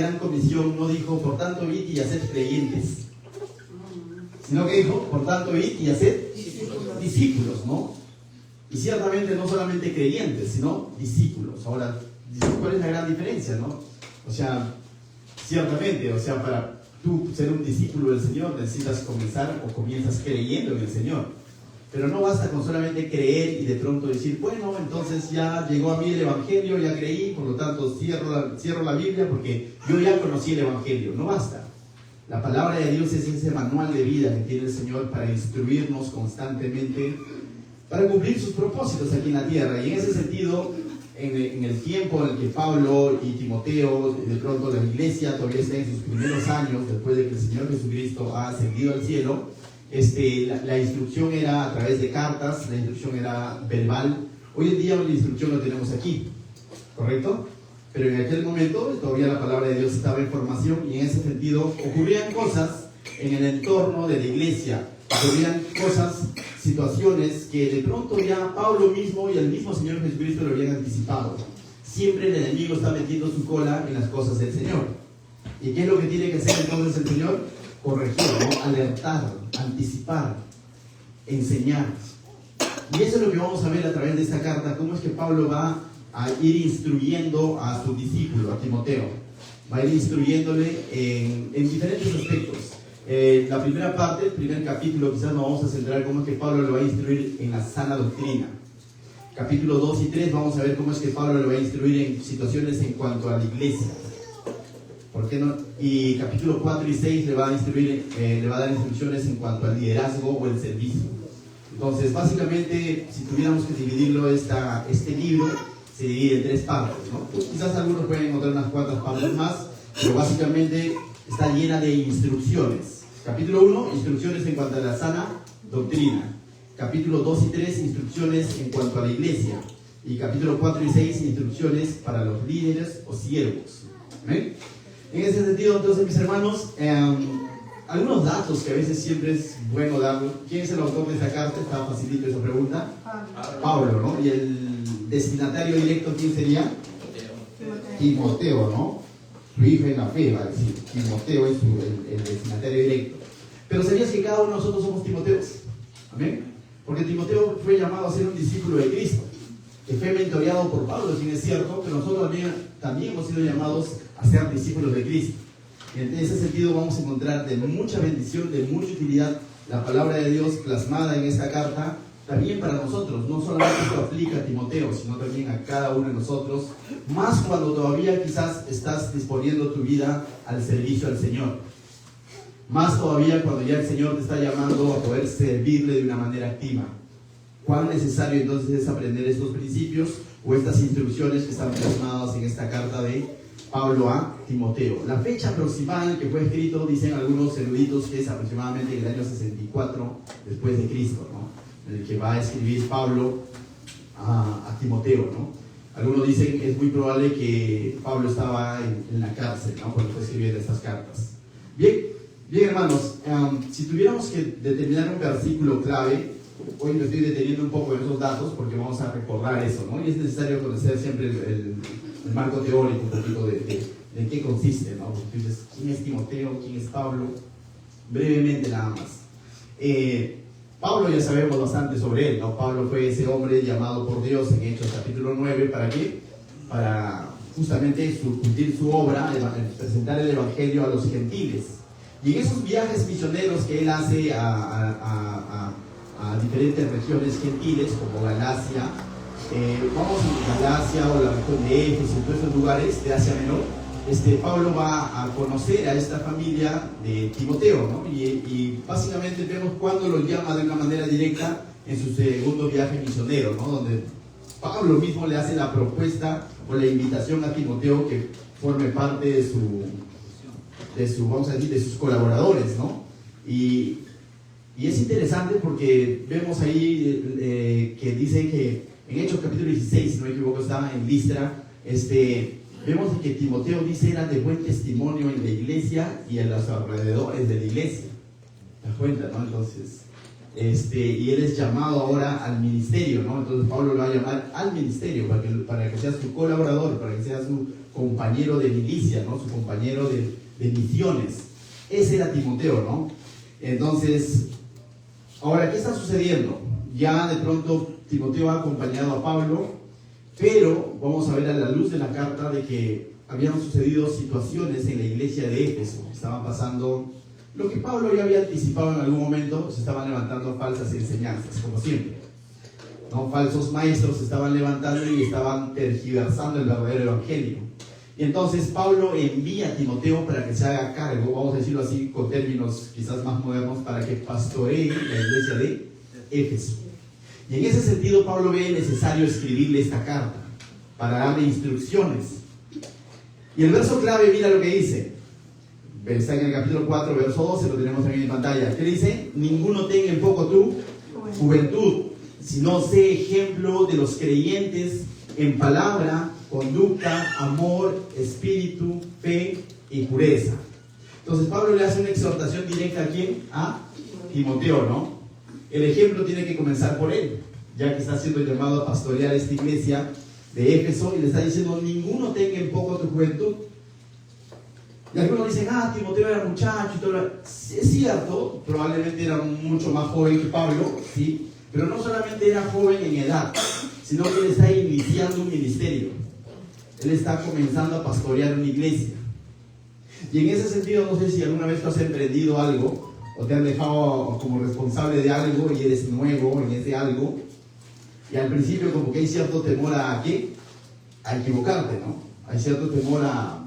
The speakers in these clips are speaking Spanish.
gran comisión no dijo, por tanto, id y haced creyentes, sino que dijo, por tanto, id y haced discípulos, ¿no? Y ciertamente no solamente creyentes, sino discípulos. Ahora, ¿cuál es la gran diferencia, no? O sea, ciertamente, o sea, para tú ser un discípulo del Señor necesitas comenzar o comienzas creyendo en el Señor. Pero no basta con solamente creer y de pronto decir, bueno, entonces ya llegó a mí el Evangelio, ya creí, por lo tanto cierro la Biblia porque yo ya conocí el Evangelio. No basta. La palabra de Dios es ese manual de vida que tiene el Señor para instruirnos constantemente, para cumplir sus propósitos aquí en la tierra. Y en ese sentido, en el tiempo en el que Pablo y Timoteo, de pronto la iglesia todavía está en sus primeros años, después de que el Señor Jesucristo ha ascendido al cielo, la instrucción era a través de cartas, la instrucción era verbal. Hoy en día la instrucción la tenemos aquí, ¿correcto? Pero en aquel momento todavía la palabra de Dios estaba en formación y en ese sentido ocurrían cosas en el entorno de la iglesia, ocurrían cosas, situaciones que de pronto ya Pablo mismo y el mismo Señor Jesucristo lo habían anticipado. Siempre el enemigo está metiendo su cola en las cosas del Señor. ¿Y qué es lo que tiene que hacer entonces el Señor? Corregir, ¿no? Alertar, anticipar, enseñar. Y eso es lo que vamos a ver a través de esta carta, cómo es que Pablo va a ir instruyendo a su discípulo, a Timoteo. Va a ir instruyéndole en diferentes aspectos. La primera parte, el primer capítulo, quizás nos vamos a centrar cómo es que Pablo lo va a instruir en la sana doctrina. Capítulo 2 y 3 vamos a ver cómo es que Pablo lo va a instruir en situaciones en cuanto a la iglesia. ¿Por qué no? Y capítulo 4 y 6 le va a instruir, le va a dar instrucciones en cuanto al liderazgo o el servicio. Entonces, básicamente, si tuviéramos que dividirlo, este libro se divide en 3 partes, ¿no? Pues quizás algunos pueden encontrar unas cuantas partes más, pero básicamente está llena de instrucciones. Capítulo 1, instrucciones en cuanto a la sana doctrina. Capítulo 2 y 3, instrucciones en cuanto a la iglesia. Y capítulo 4 y 6, instrucciones para los líderes o siervos. ¿Ven? En ese sentido, entonces, mis hermanos, algunos datos que a veces siempre es bueno dar. ¿Quién es el autor de esa carta? Está facilito esa pregunta. Pablo, ¿no? Y el destinatario directo, ¿quién sería? Timoteo, ¿no? Su hijo en la fe, va a decir. Timoteo es el destinatario directo. Pero ¿sabías que cada uno de nosotros somos Timoteos? ¿Amén? Porque Timoteo fue llamado a ser un discípulo de Cristo, que fue mentoreado por Pablo, si es cierto, pero nosotros también hemos sido llamados a ser discípulos de Cristo. Y en ese sentido vamos a encontrar de mucha bendición, de mucha utilidad, la palabra de Dios plasmada en esta carta, también para nosotros. No solamente esto aplica a Timoteo, sino también a cada uno de nosotros, más cuando todavía quizás estás disponiendo tu vida al servicio al Señor. Más todavía cuando ya el Señor te está llamando a poder servirle de una manera activa. ¿Cuán necesario entonces es aprender estos principios o estas instrucciones que están plasmadas en esta carta de Pablo a Timoteo? La fecha aproximada en que fue escrito, dicen algunos eruditos, que es aproximadamente en el año 64 después de Cristo, ¿no? En el que va a escribir Pablo a Timoteo, ¿no? Algunos dicen que es muy probable que Pablo estaba en la cárcel, ¿no? Cuando fue escribiendo estas cartas. Bien, hermanos, si tuviéramos que determinar un versículo clave, hoy me estoy deteniendo un poco en esos datos porque vamos a recordar eso, ¿no? Y es necesario conocer siempre el marco teórico un poquito de qué consiste, ¿no? Porque tú dices, ¿quién es Timoteo? ¿Quién es Pablo? Brevemente nada más. Pablo ya sabemos bastante sobre él, ¿no? Pablo fue ese hombre llamado por Dios en Hechos capítulo 9, ¿para qué? Para justamente cumplir su obra, presentar el evangelio a los gentiles. Y en esos viajes misioneros que él hace a diferentes regiones gentiles, como Galacia, vamos a Galacia o la región de Éfeso, en todos esos lugares de Asia Menor, Pablo va a conocer a esta familia de Timoteo, ¿no? Y básicamente vemos cuando lo llama de una manera directa en su segundo viaje misionero, ¿no? Donde Pablo mismo le hace la propuesta o la invitación a Timoteo que forme parte de vamos a decir, de sus colaboradores, ¿no? Y es interesante porque vemos ahí que dice que en Hechos capítulo 16, si no me equivoco, estaba en Listra, vemos que Timoteo dice era de buen testimonio en la iglesia y en los alrededores de la iglesia. ¿Te das cuenta, no? Entonces, y él es llamado ahora al ministerio, ¿no? Entonces Pablo lo va a llamar al ministerio para que sea su colaborador, para que sea su compañero de milicia, ¿no? Su compañero de misiones. Ese era Timoteo, ¿no? Entonces, ahora, ¿qué está sucediendo? Ya de pronto Timoteo ha acompañado a Pablo, pero vamos a ver a la luz de la carta de que habían sucedido situaciones en la iglesia de Éfeso. Estaban pasando lo que Pablo ya había anticipado en algún momento. Se estaban levantando falsas enseñanzas, como siempre, ¿no? Falsos maestros se estaban levantando y estaban tergiversando el verdadero evangelio. Y entonces Pablo envía a Timoteo para que se haga cargo, vamos a decirlo así con términos quizás más modernos, para que pastoree la iglesia de Éfeso. Y en ese sentido Pablo ve necesario escribirle esta carta para darle instrucciones. Y el verso clave, mira lo que dice. Está en el capítulo 4, verso 12, lo tenemos también en pantalla. ¿Qué dice? Ninguno tenga en poco tu juventud, sino sé ejemplo de los creyentes en palabra, conducta, amor, espíritu, fe y pureza. Entonces Pablo le hace una exhortación directa a ¿quién? A Timoteo, ¿no? El ejemplo tiene que comenzar por él, ya que está siendo llamado a pastorear esta iglesia de Éfeso, y le está diciendo: ninguno tenga en poco tu juventud. Y algunos dicen: Timoteo era muchacho y todo. Es cierto, probablemente era mucho más joven que Pablo, ¿sí? Pero no solamente era joven en edad, sino que él está iniciando un ministerio. Él está comenzando a pastorear una iglesia. Y en ese sentido, no sé si alguna vez tú has emprendido algo, o te han dejado como responsable de algo y eres nuevo en ese algo, y al principio como que hay cierto temor a ¿qué? A equivocarte, ¿no? Hay cierto temor a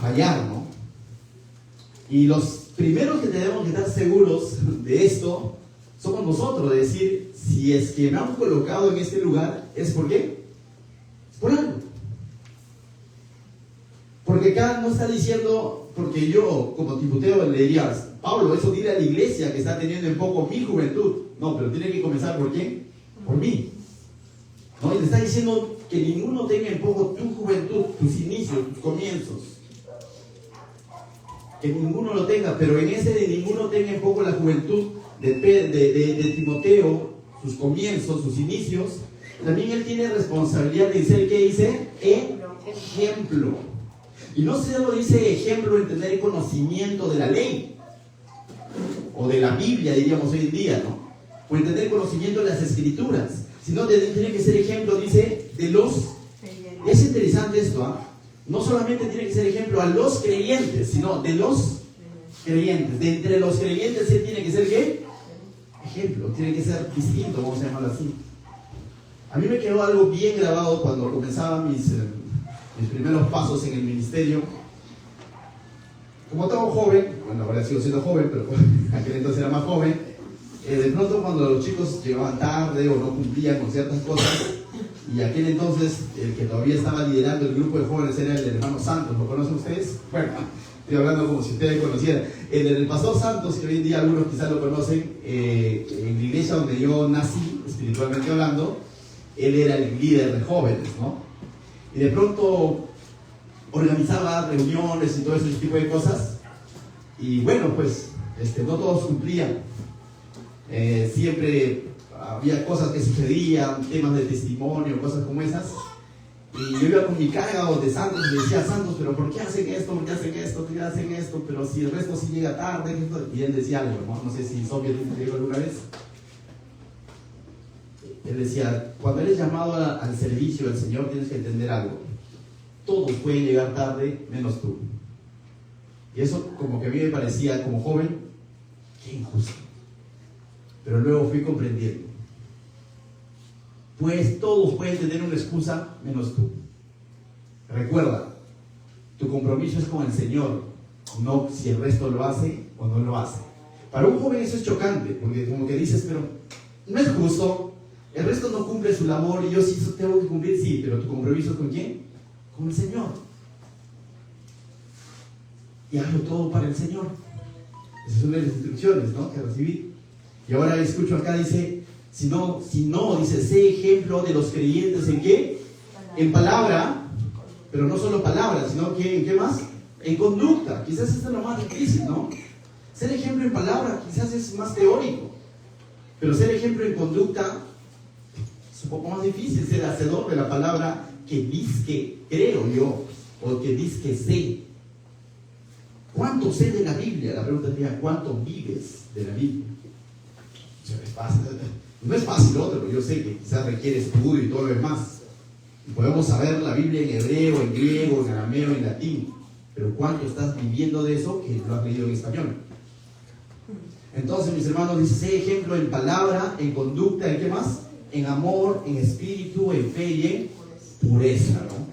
fallar, ¿no? Y los primeros que tenemos que estar seguros de esto somos nosotros, de decir: si es que me han colocado en este lugar, ¿es por qué? Es por algo. Porque acá no está diciendo, porque yo como Timoteo le diría: Pablo, eso dile a la iglesia que está teniendo en poco mi juventud. No, pero tiene que comenzar ¿por quién? Por mí, ¿no? Y le está diciendo que ninguno tenga en poco tu juventud, tus inicios, tus comienzos. Que ninguno lo tenga, pero en ese de ninguno tenga en poco la juventud de Timoteo, sus comienzos, sus inicios, también él tiene responsabilidad de ser, ¿qué dice? Ejemplo. Y no solo dice ejemplo en tener conocimiento de la ley, o de la Biblia, diríamos hoy en día, ¿no? O en tener conocimiento de las Escrituras, sino tiene que ser ejemplo, dice, de los... Es interesante esto, ¿ah? No solamente tiene que ser ejemplo a los creyentes, sino de los creyentes. De entre los creyentes, él tiene que ser ¿qué? Ejemplo, tiene que ser distinto, vamos a llamarlo así. A mí me quedó algo bien grabado cuando comenzaba mis primeros pasos en el ministerio. Como todo joven, bueno, ahora sigo siendo joven, pero aquel entonces era más joven, de pronto cuando los chicos llegaban tarde o no cumplían con ciertas cosas, y aquel entonces el que todavía estaba liderando el grupo de jóvenes era el hermano Santos. ¿Lo conocen ustedes? Bueno, estoy hablando como si ustedes conocieran. El pastor Santos, que hoy en día algunos quizás lo conocen, en la iglesia donde yo nací, espiritualmente hablando, él era el líder de jóvenes, ¿no? Y de pronto organizaba reuniones y todo ese tipo de cosas, y bueno, pues no todos cumplían. Siempre había cosas que sucedían, temas de testimonio, cosas como esas, y yo iba con mi carga de Santos y le decía: Santos, pero ¿por qué hacen esto? ¿Por qué hacen esto? ¿Por qué hacen esto? Pero si el resto sí llega tarde. Y él decía algo, ¿no? No sé si Sofía te dijo alguna vez. Él decía: cuando eres llamado al servicio del Señor, tienes que entender algo. Todos pueden llegar tarde, menos tú. Y eso como que a mí me parecía, como joven, qué injusto. Pero luego fui comprendiendo. Pues todos pueden tener una excusa, menos tú. Recuerda, tu compromiso es con el Señor, no si el resto lo hace o no lo hace. Para un joven eso es chocante, porque como que dices: pero no es justo, el resto no cumple su labor y yo sí tengo que cumplir. Sí, pero tu compromiso es con ¿quién? Con el Señor. Y hazlo todo para el Señor. Esas son las instrucciones, ¿no?, que recibí. Y ahora escucho acá, dice: si no, dice, sé ejemplo de los creyentes ¿en qué? En palabra, pero no solo palabra, sino que ¿en qué más? En conducta. Quizás esto es lo más difícil, ¿no? Ser ejemplo en palabra quizás es más teórico, pero ser ejemplo en conducta es un poco más difícil. Ser hacedor de la palabra que dizque creo yo, o que dizque sé. ¿Cuánto sé de la Biblia? La pregunta sería, ¿cuánto vives de la Biblia? O sea, no es fácil otro, yo sé que quizás requiere estudio y todo lo demás. Y podemos saber la Biblia en hebreo, en griego, en arameo, en latín. Pero ¿cuánto estás viviendo de eso que lo has leído en español? Entonces, mis hermanos, dice, sé ejemplo en palabra, en conducta, ¿en qué más? En amor, en espíritu, en fe y en pureza, ¿no?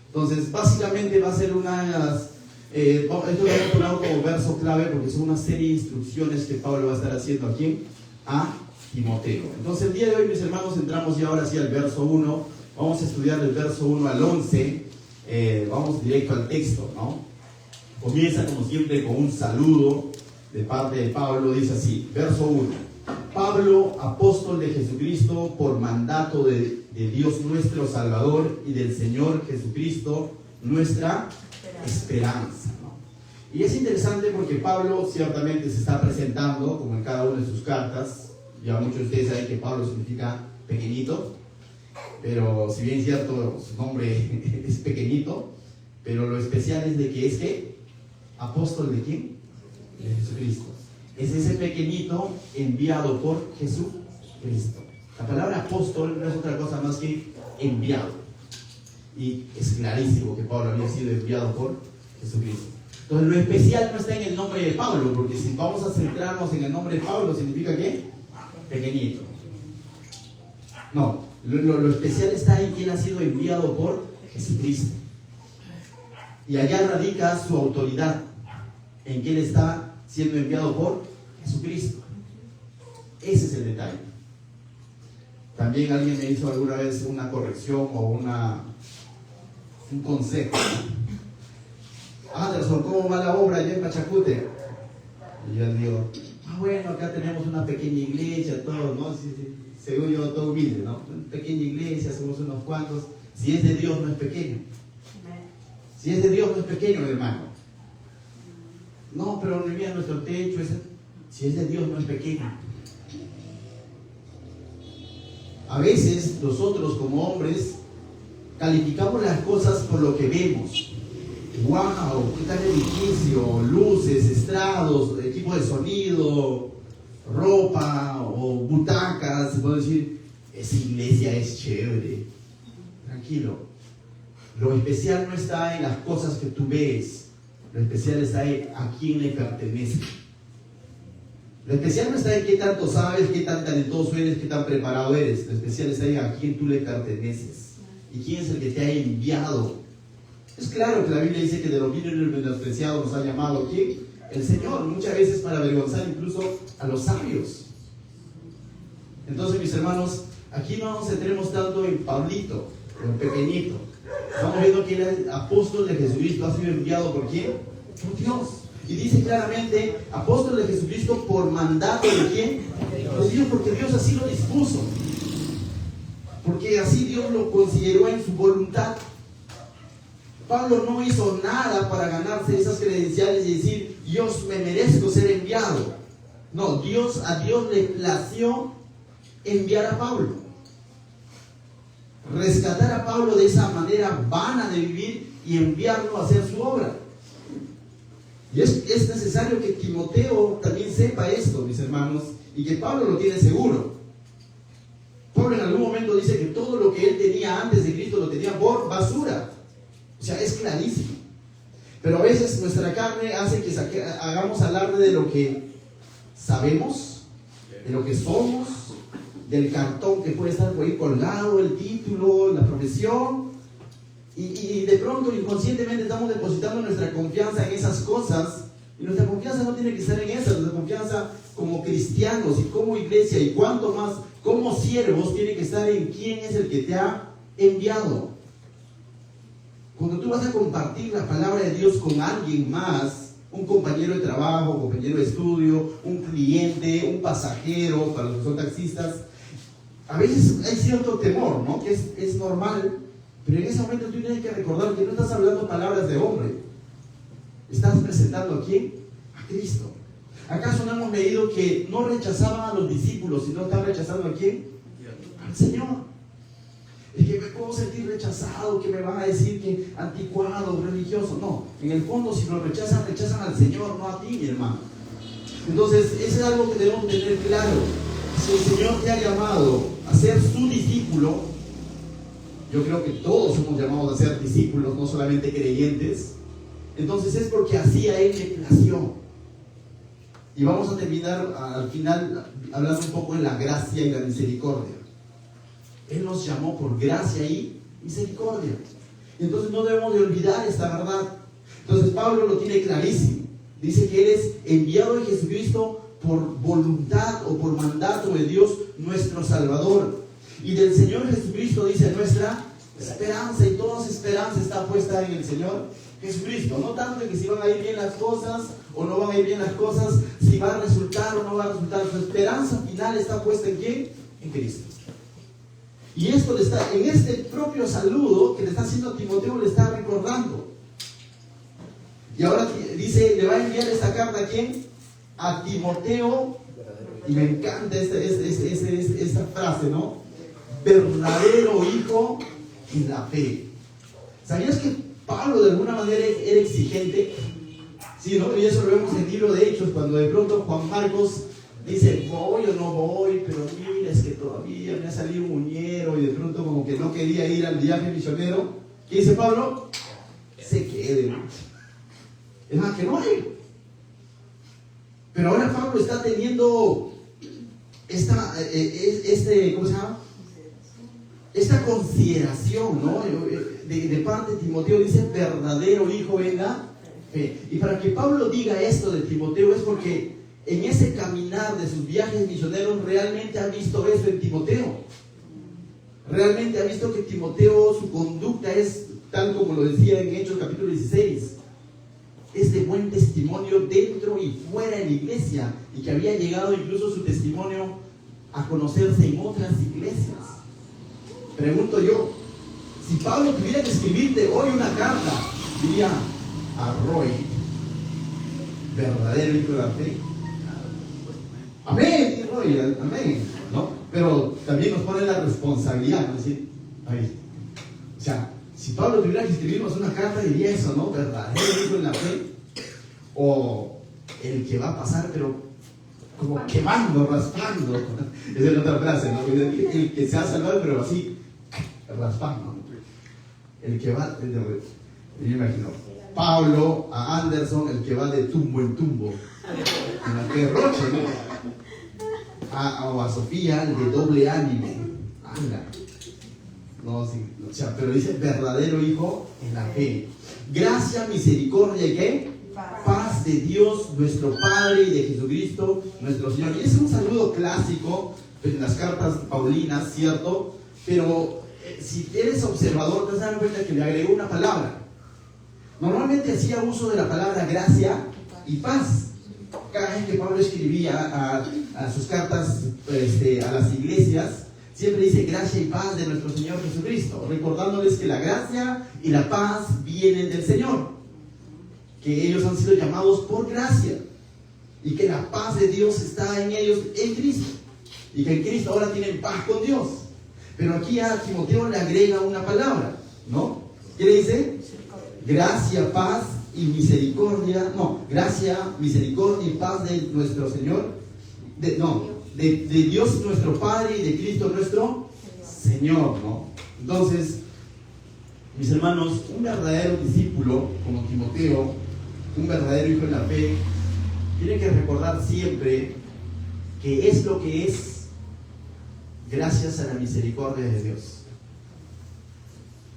Entonces, básicamente va a ser una de las... esto lo he tomado como verso clave porque son una serie de instrucciones que Pablo va a estar haciendo aquí a Timoteo. Entonces, el día de hoy, mis hermanos, entramos ya ahora sí al verso 1. Vamos a estudiar del verso 1 al 11. Vamos directo al texto, ¿no? Comienza, como siempre, con un saludo de parte de Pablo. Dice así, verso 1. Pablo, apóstol de Jesucristo, por mandato de Dios nuestro Salvador y del Señor Jesucristo, nuestra esperanza, ¿no? Y es interesante porque Pablo ciertamente se está presentando, como en cada una de sus cartas. Ya muchos de ustedes saben que Pablo significa pequeñito, pero si bien es cierto, su nombre es pequeñito, pero lo especial es de que es que apóstol de ¿quién? De Jesucristo. Es ese pequeñito enviado por Jesucristo. La palabra apóstol no es otra cosa más que enviado. Y es clarísimo que Pablo había sido enviado por Jesucristo. Entonces lo especial no está en el nombre de Pablo, porque si vamos a centrarnos en el nombre de Pablo, ¿significa qué? Pequeñito. No, lo especial está en que él ha sido enviado por Jesucristo. Y allá radica su autoridad, en que él está siendo enviado por Jesucristo. Ese es el detalle. También alguien me hizo alguna vez una corrección o un consejo. Anderson, ¿cómo va la obra allá en Pachacute? Y yo digo, bueno, acá tenemos una pequeña iglesia, todo, ¿no? Según yo, todo humilde, ¿no? Una pequeña iglesia, somos unos cuantos. Si es de Dios, no es pequeño. Si es de Dios, no es pequeño, hermano. No, pero mira nuestro techo. Si es de Dios, no es pequeño. A veces, nosotros como hombres, calificamos las cosas por lo que vemos. ¡Wow! ¿Qué tal edificio? Luces, estrados, equipo de sonido, ropa o butacas. Se puede decir, esa iglesia es chévere. Tranquilo. Lo especial no está en las cosas que tú ves. Lo especial está en a quién le pertenece. Lo especial no está en qué tanto sabes, qué tan talentoso eres, qué tan preparado eres. Lo especial está en a quién tú le perteneces. Y quién es el que te ha enviado. Es claro que la Biblia dice que de los vil y menospreciados nos ha llamado ¿quién? El Señor. Muchas veces para avergonzar incluso a los sabios. Entonces, mis hermanos, aquí no nos centremos tanto en Pablito, en pequeñito. Estamos viendo que el apóstol de Jesucristo ha sido enviado ¿por quién? Por Dios. Y dice claramente, apóstol de Jesucristo por mandato ¿de quién? De Dios, porque Dios así lo dispuso. Porque así Dios lo consideró en su voluntad. Pablo no hizo nada para ganarse esas credenciales y decir, Dios, me merezco ser enviado. No, a Dios le plació enviar a Pablo. Rescatar a Pablo de esa manera vana de vivir y enviarlo a hacer su obra. Y es necesario que Timoteo también sepa esto, mis hermanos, y que Pablo lo tiene seguro. Pablo en algún momento dice que todo lo que él tenía antes de Cristo lo tenía por basura. O sea, es clarísimo. Pero a veces nuestra carne hace que hagamos alarde de lo que sabemos, de lo que somos, del cartón que puede estar por ahí colgado, el título, la profesión. Y de pronto inconscientemente estamos depositando nuestra confianza en esas cosas. Y nuestra confianza no tiene que estar en esas. Nuestra confianza como cristianos y como iglesia y cuanto más como siervos tiene que estar en quién es el que te ha enviado. Cuando tú vas a compartir la palabra de Dios con alguien más, un compañero de trabajo, un compañero de estudio, un cliente, un pasajero, para los que son taxistas, a veces hay cierto temor, ¿no? Que es normal, pero en ese momento tú tienes que recordar que no estás hablando palabras de hombre. Estás presentando ¿a quién? A Cristo. ¿Acaso no hemos leído que no rechazaban a los discípulos, sino están rechazando a quién? Al Señor. Es que puedo sentir rechazado, que me van a decir que anticuado, religioso. No, en el fondo si lo rechazan, rechazan al Señor, no a ti, mi hermano. Entonces, eso es algo que debemos tener claro. Si el Señor te ha llamado a ser su discípulo, yo creo que todos somos llamados a ser discípulos, no solamente creyentes, entonces es porque así a Él le plació. Y vamos a terminar al final hablando un poco de la gracia y la misericordia. Él nos llamó por gracia y misericordia. Entonces no debemos de olvidar esta verdad. Entonces Pablo lo tiene clarísimo. Dice que Él es enviado de Jesucristo por voluntad o por mandato de Dios nuestro Salvador. Y del Señor Jesucristo dice nuestra esperanza, y toda esa esperanza está puesta en el Señor Jesucristo. No tanto en que si van a ir bien las cosas o no van a ir bien las cosas, si va a resultar o no va a resultar. Su esperanza final está puesta ¿en quién? En Cristo. Y esto le está, en este propio saludo que le está haciendo a Timoteo, le está recordando. Y ahora dice, le va a enviar esta carta ¿a quién? A Timoteo. Y me encanta esta frase, ¿no? Verdadero hijo en la fe. ¿Sabías que Pablo de alguna manera era exigente? Sí, ¿no? Y eso lo vemos en el libro de Hechos, cuando de pronto Juan Marcos dice, voy o no voy, pero mira, es que todavía me ha salido un uñero, y de pronto como que no quería ir al viaje misionero. ¿Qué dice Pablo? Se quede. Es más, que no hay. Pero ahora Pablo está teniendo ¿cómo se llama? Esta consideración, ¿no? De parte de Timoteo, dice verdadero hijo en la fe. Y para que Pablo diga esto de Timoteo es porque en ese caminar de sus viajes misioneros realmente ha visto eso en Timoteo. Realmente ha visto que Timoteo, su conducta es tal como lo decía en Hechos capítulo 16. Es de buen testimonio dentro y fuera de la iglesia, y que había llegado incluso su testimonio a conocerse en otras iglesias. Pregunto yo, si Pablo tuviera que escribirte hoy una carta, diría a Roy, verdadero hijo de la fe. Amén, Roy, amén, ¿no? Pero también nos pone la responsabilidad, ¿no? Decir, ay, o sea, si Pablo tuviera que escribirnos una carta, diría eso, ¿no? Verdadero hijo en la fe. O el que va a pasar, pero como quemando, raspando. Esa es otra frase, ¿no? El que se ha salvado, pero así, raspando. El que va, yo me imagino, Pablo a Anderson, el que va de tumbo en tumbo. En la que Roche, ¿no? O a Sofía, el de doble ánimo. Anda. No, sí, o sea, pero dice verdadero hijo en la fe. Gracia, misericordia y ¿qué? Paz de Dios nuestro Padre y de Jesucristo nuestro Señor. Y es un saludo clásico en las cartas paulinas, ¿cierto? Pero si eres observador te das cuenta que le agregó una palabra. Normalmente hacía uso de la palabra gracia y paz. Cada vez que Pablo escribía a sus cartas a las iglesias, siempre dice gracia y paz de nuestro Señor Jesucristo, recordándoles que la gracia y la paz vienen del Señor, que ellos han sido llamados por gracia y que la paz de Dios está en ellos en Cristo, y que en Cristo ahora tienen paz con Dios. Pero aquí a Timoteo le agrega una palabra, ¿no? ¿Qué le dice? Gracia, paz y misericordia, no, gracia, misericordia y paz de nuestro Señor, de Dios nuestro Padre y de Cristo nuestro Señor, ¿no? Entonces, mis hermanos, un verdadero discípulo como Timoteo, un verdadero hijo en la fe, tiene que recordar siempre que es lo que es gracias a la misericordia de Dios.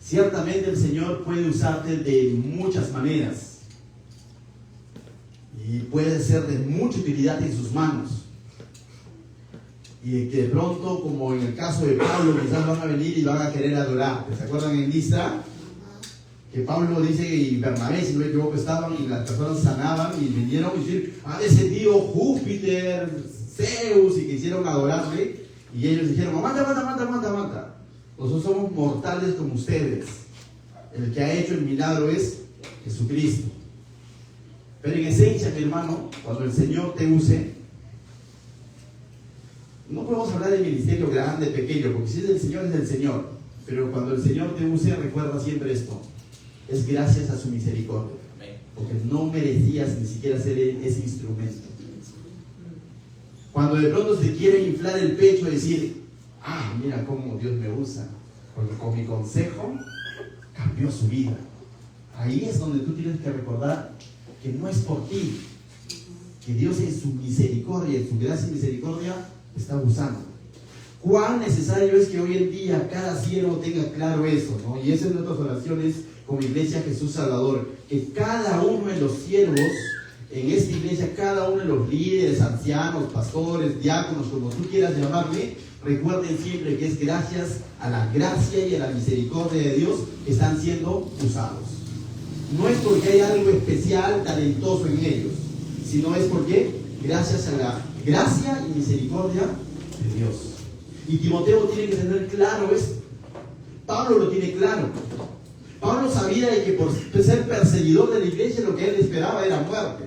Ciertamente el Señor puede usarte de muchas maneras y puede ser de mucha utilidad en sus manos. Y que de pronto, como en el caso de Pablo, quizás van a venir y van a querer adorar. ¿Se acuerdan en Listra? Que Pablo dice, y Bernabé, si no me equivoco, estaban y las personas sanaban y vinieron y decir, ese tío Júpiter, Zeus, y quisieron adorarle. Y ellos dijeron, aguanta. Nosotros somos mortales como ustedes. El que ha hecho el milagro es Jesucristo. Pero en esencia, mi hermano, cuando el Señor te use, no podemos hablar de ministerio grande, pequeño, porque si es del Señor, es del Señor. Pero cuando el Señor te use, recuerda siempre esto: es gracias a su misericordia, porque no merecías ni siquiera ser ese instrumento. Cuando de pronto se quiere inflar el pecho y decir: ah, mira cómo Dios me usa, porque con mi consejo cambió su vida. Ahí es donde tú tienes que recordar que no es por ti, que Dios en su misericordia, en su gracia y misericordia, está usando. Cuán necesario es que hoy en día cada siervo tenga claro eso, ¿no? Y esas son nuestras oraciones como Iglesia Jesús Salvador, que cada uno de los siervos en esta iglesia, cada uno de los líderes, ancianos, pastores, diáconos, como tú quieras llamarle, recuerden siempre que es gracias a la gracia y a la misericordia de Dios que están siendo usados. No es porque hay algo especial, talentoso en ellos, sino es porque gracias a la gracia y misericordia de Dios. Y Timoteo tiene que tener claro esto. Pablo lo tiene claro. Pablo sabía de que por ser perseguidor de la iglesia lo que él esperaba era muerte.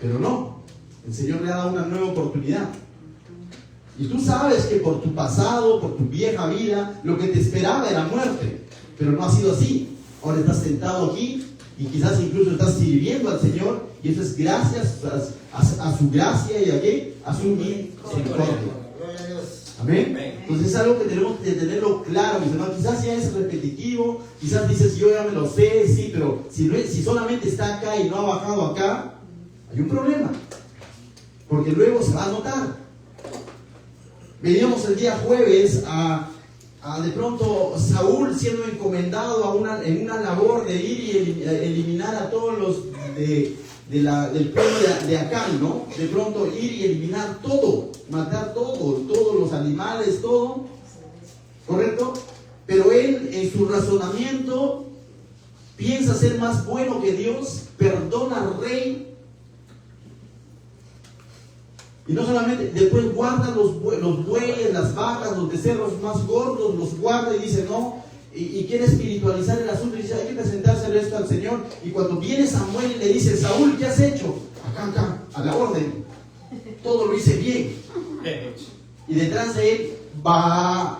Pero no, el Señor le ha dado una nueva oportunidad. Y tú sabes que por tu pasado, por tu vieja vida, lo que te esperaba era muerte. Pero no ha sido así. Ahora estás sentado aquí y quizás incluso estás sirviendo al Señor, y eso es gracias a su gracia y a su misericordia. Amén. Entonces es algo que tenemos que tenerlo claro, mis hermanos. Quizás ya es repetitivo, quizás dices: yo ya me lo sé, sí, pero si solamente está acá y no ha bajado acá, hay un problema, porque luego se va a notar. Veníamos el día jueves a de pronto Saúl siendo encomendado en una labor de ir y eliminar a todos los del pueblo de Acán, ¿no? De pronto ir y eliminar todo, matar todo, todos los animales, todo, ¿correcto? Pero él en su razonamiento piensa ser más bueno que Dios, perdona al rey. Y no solamente, después guarda los bueyes, las vacas, los becerros más gordos, los guarda y dice no, y quiere espiritualizar el asunto y dice: hay que presentárselo esto al Señor. Y cuando viene Samuel y le dice: Saúl, ¿qué has hecho? Acá, a la orden, todo lo hice bien. Y detrás de él va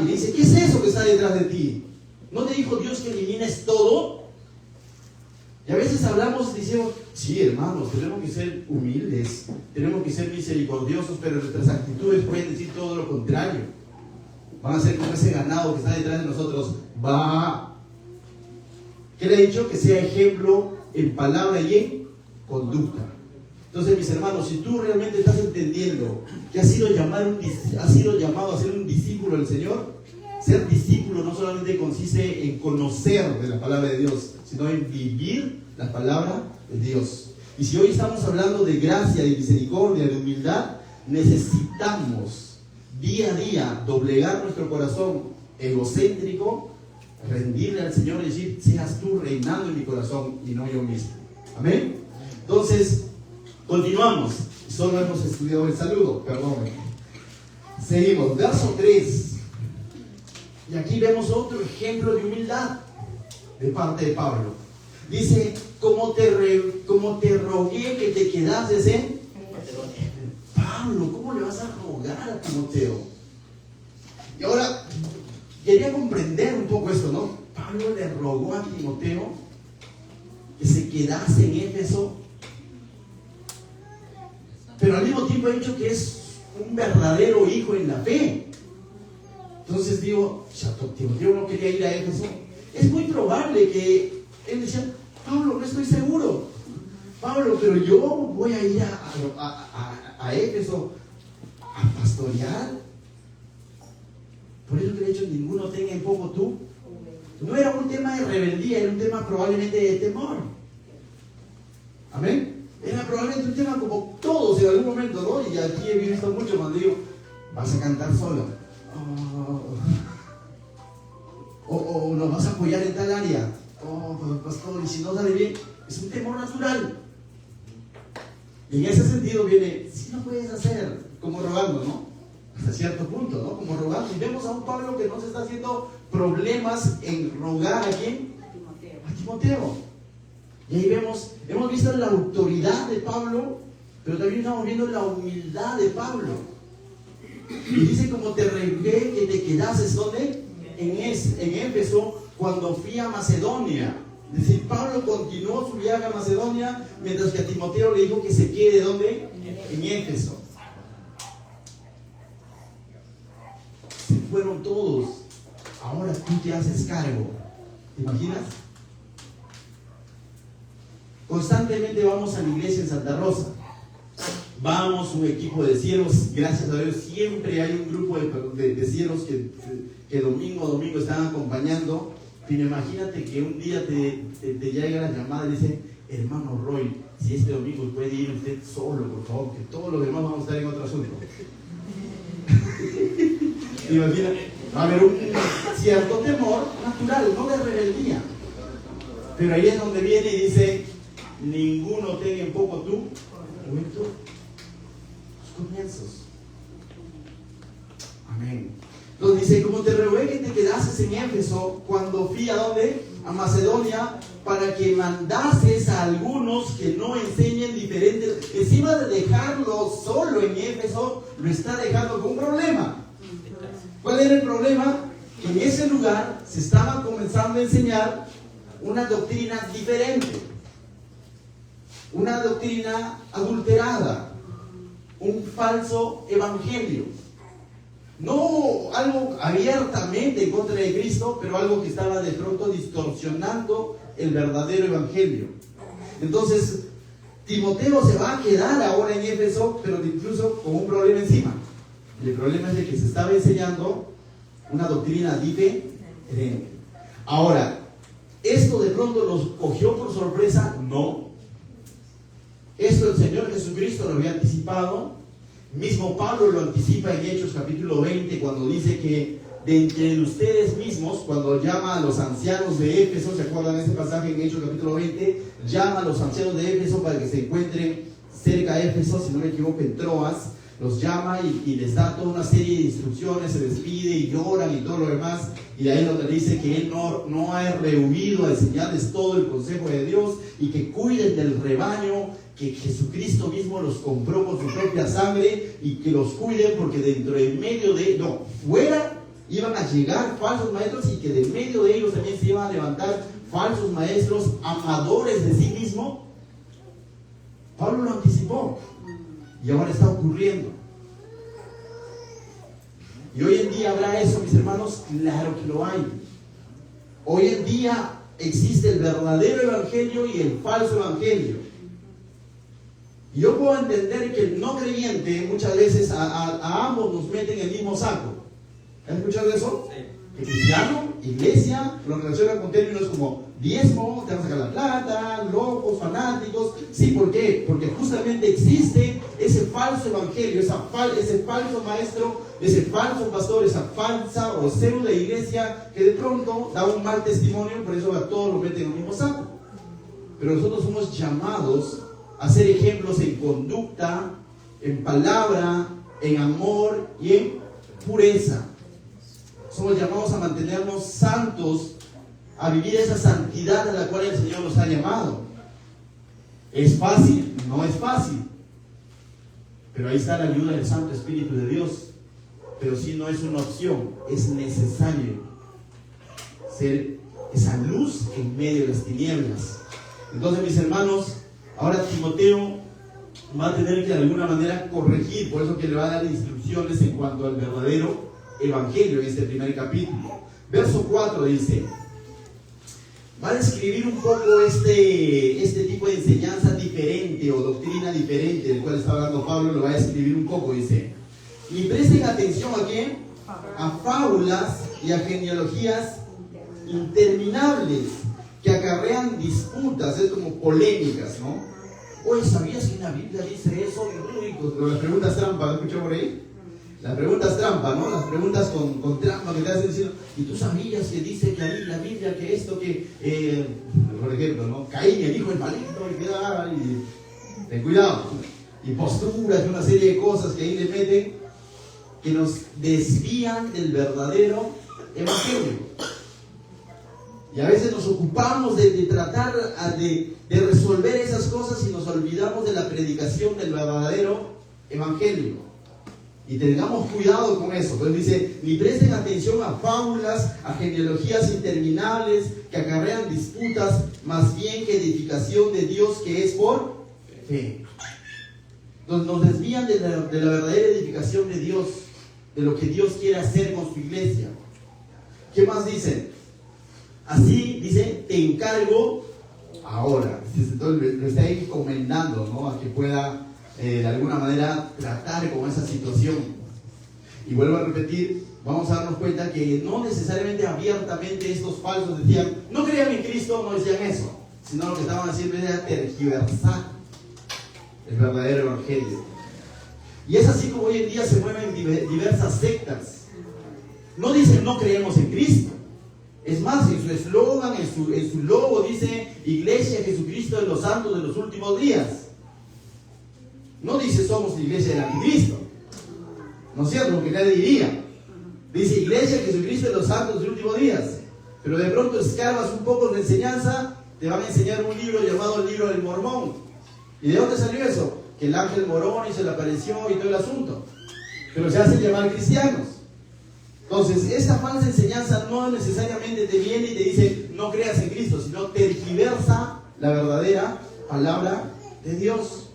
y le dice: ¿qué es eso que está detrás de ti? ¿No te dijo Dios que elimines todo? Y a veces hablamos y decimos: sí, hermanos, tenemos que ser humildes, tenemos que ser misericordiosos, pero nuestras actitudes pueden decir todo lo contrario. Van a ser como ese ganado que está detrás de nosotros. ¿Qué le ha dicho? Que sea ejemplo en palabra y en conducta. Entonces, mis hermanos, si tú realmente estás entendiendo que has sido llamado a ser un discípulo del Señor, ser discípulo no solamente consiste en conocer de la palabra de Dios, sino en vivir la palabra de Dios. Y si hoy estamos hablando de gracia, de misericordia, de humildad, necesitamos día a día doblegar nuestro corazón egocéntrico, rendirle al Señor y decir: seas tú reinando en mi corazón y no yo mismo. Amén. Entonces, continuamos. Solo hemos estudiado el saludo, perdón. Seguimos, verso 3. Y aquí vemos otro ejemplo de humildad de parte de Pablo. Dice: como te rogué que te quedases en Pablo, ¿cómo le vas a rogar a Timoteo? Y ahora quería comprender un poco esto, ¿no? Pablo le rogó a Timoteo que se quedase en Éfeso, pero al mismo tiempo ha dicho que es un verdadero hijo en la fe. Entonces digo: Timoteo no quería ir a Éfeso. Es muy probable que él decía: Pablo, no estoy seguro, Pablo, pero yo voy a ir a Éfeso a pastorear. Por eso que de hecho ninguno tenga en poco tú. No era un tema de rebeldía, era un tema probablemente de temor. Amén. Era probablemente un tema como todos en algún momento, ¿no? Y aquí he visto mucho cuando digo: vas a cantar solo, o nos vas a apoyar en tal área, pastor, y si no sale bien, es un temor natural. Y en ese sentido viene: si lo puedes hacer, como rogando, ¿no? Hasta cierto punto, ¿no? Como rogando. Y vemos a un Pablo que no se está haciendo problemas en rogar a quién, a Timoteo. Y ahí hemos visto la autoridad de Pablo, pero también estamos viendo la humildad de Pablo. Y dice, como te rogué que te quedases, ¿dónde? En Éfeso, cuando fui a Macedonia. Es decir, Pablo continuó su viaje a Macedonia, mientras que a Timoteo le dijo que se quede, ¿dónde? En Éfeso. Se fueron todos. Ahora tú te haces cargo. ¿Te imaginas? Constantemente vamos a la iglesia en Santa Rosa. Vamos, un equipo de siervos, gracias a Dios, siempre hay un grupo de siervos que domingo a domingo están acompañando. Pero imagínate que un día te llega la llamada y dice, hermano Roy, si este domingo puede ir usted solo, por favor, que todos los demás vamos a estar en otro asunto. Imagínate, va a haber un cierto temor natural, no de rebeldía. Pero ahí es donde viene y dice, ninguno tenga en poco tu juventud. Comienzos. Amén. Entonces dice, como te rogué que te quedases en Éfeso cuando fui a ¿dónde? A Macedonia, para que mandases a algunos que no enseñen diferentes. Encima de dejarlo solo en Éfeso, lo está dejando con un problema. ¿Cuál era el problema? Que en ese lugar se estaba comenzando a enseñar una doctrina diferente, una doctrina adulterada, un falso evangelio. No algo abiertamente en contra de Cristo, pero algo que estaba de pronto distorsionando el verdadero evangelio. Entonces, Timoteo se va a quedar ahora en Éfeso, pero incluso con un problema encima. Y el problema es de que se estaba enseñando una doctrina diferente. Ahora, ¿esto de pronto los cogió por sorpresa? No. Esto el Señor Jesucristo lo había anticipado. Mismo Pablo lo anticipa en Hechos capítulo 20, cuando dice que de entre ustedes mismos, cuando llama a los ancianos de Éfeso, ¿se acuerdan de ese pasaje en Hechos capítulo 20? Llama a los ancianos de Éfeso para que se encuentren cerca de Éfeso, si no me equivoco, en Troas. Los llama y les da toda una serie de instrucciones, se despide y lloran y todo lo demás. Y ahí donde dice que él no ha rehuido a enseñarles todo el consejo de Dios y que cuiden del rebaño, que Jesucristo mismo los compró con su propia sangre y que los cuiden, porque dentro de medio de fuera iban a llegar falsos maestros y que de medio de ellos también se iban a levantar falsos maestros amadores de sí mismo. Pablo lo anticipó y ahora está ocurriendo. Y hoy en día habrá eso, mis hermanos, claro que lo hay. Hoy en día existe el verdadero evangelio y el falso evangelio. Y yo puedo entender que el no creyente muchas veces a ambos nos meten en el mismo saco. ¿Han escuchado eso? Sí. El cristiano, iglesia, lo relacionan con términos como diezmo, te van a sacar la plata, locos, fanáticos. Sí, ¿por qué? Porque justamente existe ese falso evangelio, ese falso maestro, ese falso pastor, esa falsa o pseudo iglesia que de pronto da un mal testimonio, por eso a todos lo meten en el mismo saco. Pero nosotros somos llamados a ser ejemplos en conducta, en palabra, en amor y en pureza. Somos llamados a mantenernos santos, a vivir esa santidad a la cual el Señor nos ha llamado. ¿Es fácil? No es fácil. Pero ahí está la ayuda del Santo Espíritu de Dios. Pero sí, no es una opción, es necesario ser esa luz en medio de las tinieblas. Entonces, mis hermanos, ahora Timoteo va a tener que de alguna manera corregir, por eso que le va a dar instrucciones en cuanto al verdadero evangelio en este primer capítulo. Verso 4 dice, va a describir un poco este tipo de enseñanza diferente o doctrina diferente del cual está hablando Pablo. Lo va a describir un poco, dice, y presten atención a ¿qué? A fábulas y a genealogías interminables que acarrean disputas, es como polémicas, ¿no? Oye, ¿sabías que en la Biblia dice eso? Pero las preguntas trampa, ¿lo escuchó por ahí? Las preguntas trampa, ¿no? Las preguntas con trampa que te hacen decir, ¿y tú sabías que dice que ahí en la Biblia que esto, que, por ejemplo, ¿no? Caín, el hijo del maligno, y ten cuidado, y posturas y una serie de cosas que ahí le meten, que nos desvían del verdadero evangelio. Y a veces nos ocupamos de tratar de resolver esas cosas y nos olvidamos de la predicación del verdadero evangelio. Y tengamos cuidado con eso. Pues dice, ni presten atención a fábulas, a genealogías interminables que acarrean disputas, más bien que edificación de Dios que es por fe. Nos desvían de la verdadera edificación de Dios, de lo que Dios quiere hacer con su iglesia. ¿Qué más dice? Así, dice, te encargo ahora. Entonces lo está encomendando, ¿no? A que pueda de alguna manera tratar con esa situación. Y vuelvo a repetir, vamos a darnos cuenta que no necesariamente abiertamente estos falsos decían, no creían en Cristo, no decían eso, sino lo que estaban haciendo era tergiversar el verdadero evangelio. Y es así como hoy en día se mueven diversas sectas. No dicen no creemos en Cristo. Es más, en su eslogan, en su logo dice Iglesia de Jesucristo de los Santos de los Últimos Días. No dice somos la iglesia del anticristo, ¿no es cierto? Porque nadie diría. Dice Iglesia de Jesucristo de los Santos de los Últimos Días. Pero de pronto escarbas un poco de enseñanza, te van a enseñar un libro llamado el libro del Mormón. ¿Y de dónde salió eso? Que el ángel morón y se le apareció y todo el asunto. Pero se hacen llamar cristianos. Entonces, esta falsa enseñanza no necesariamente te viene y te dice no creas en Cristo, sino tergiversa la verdadera palabra de Dios.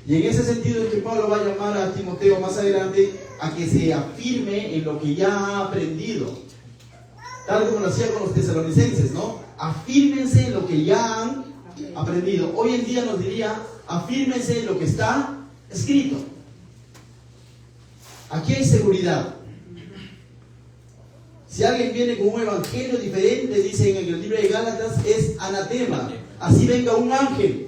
Y en ese sentido es que Pablo va a llamar a Timoteo más adelante a que se afirme en lo que ya ha aprendido. Tal como lo hacía con los tesalonicenses, ¿no? Afírmense en lo que ya han aprendido. Hoy en día nos diría, afírmense en lo que está escrito. Aquí hay seguridad. Si alguien viene con un evangelio diferente, dicen en el libro de Gálatas, es anatema. Así venga un ángel.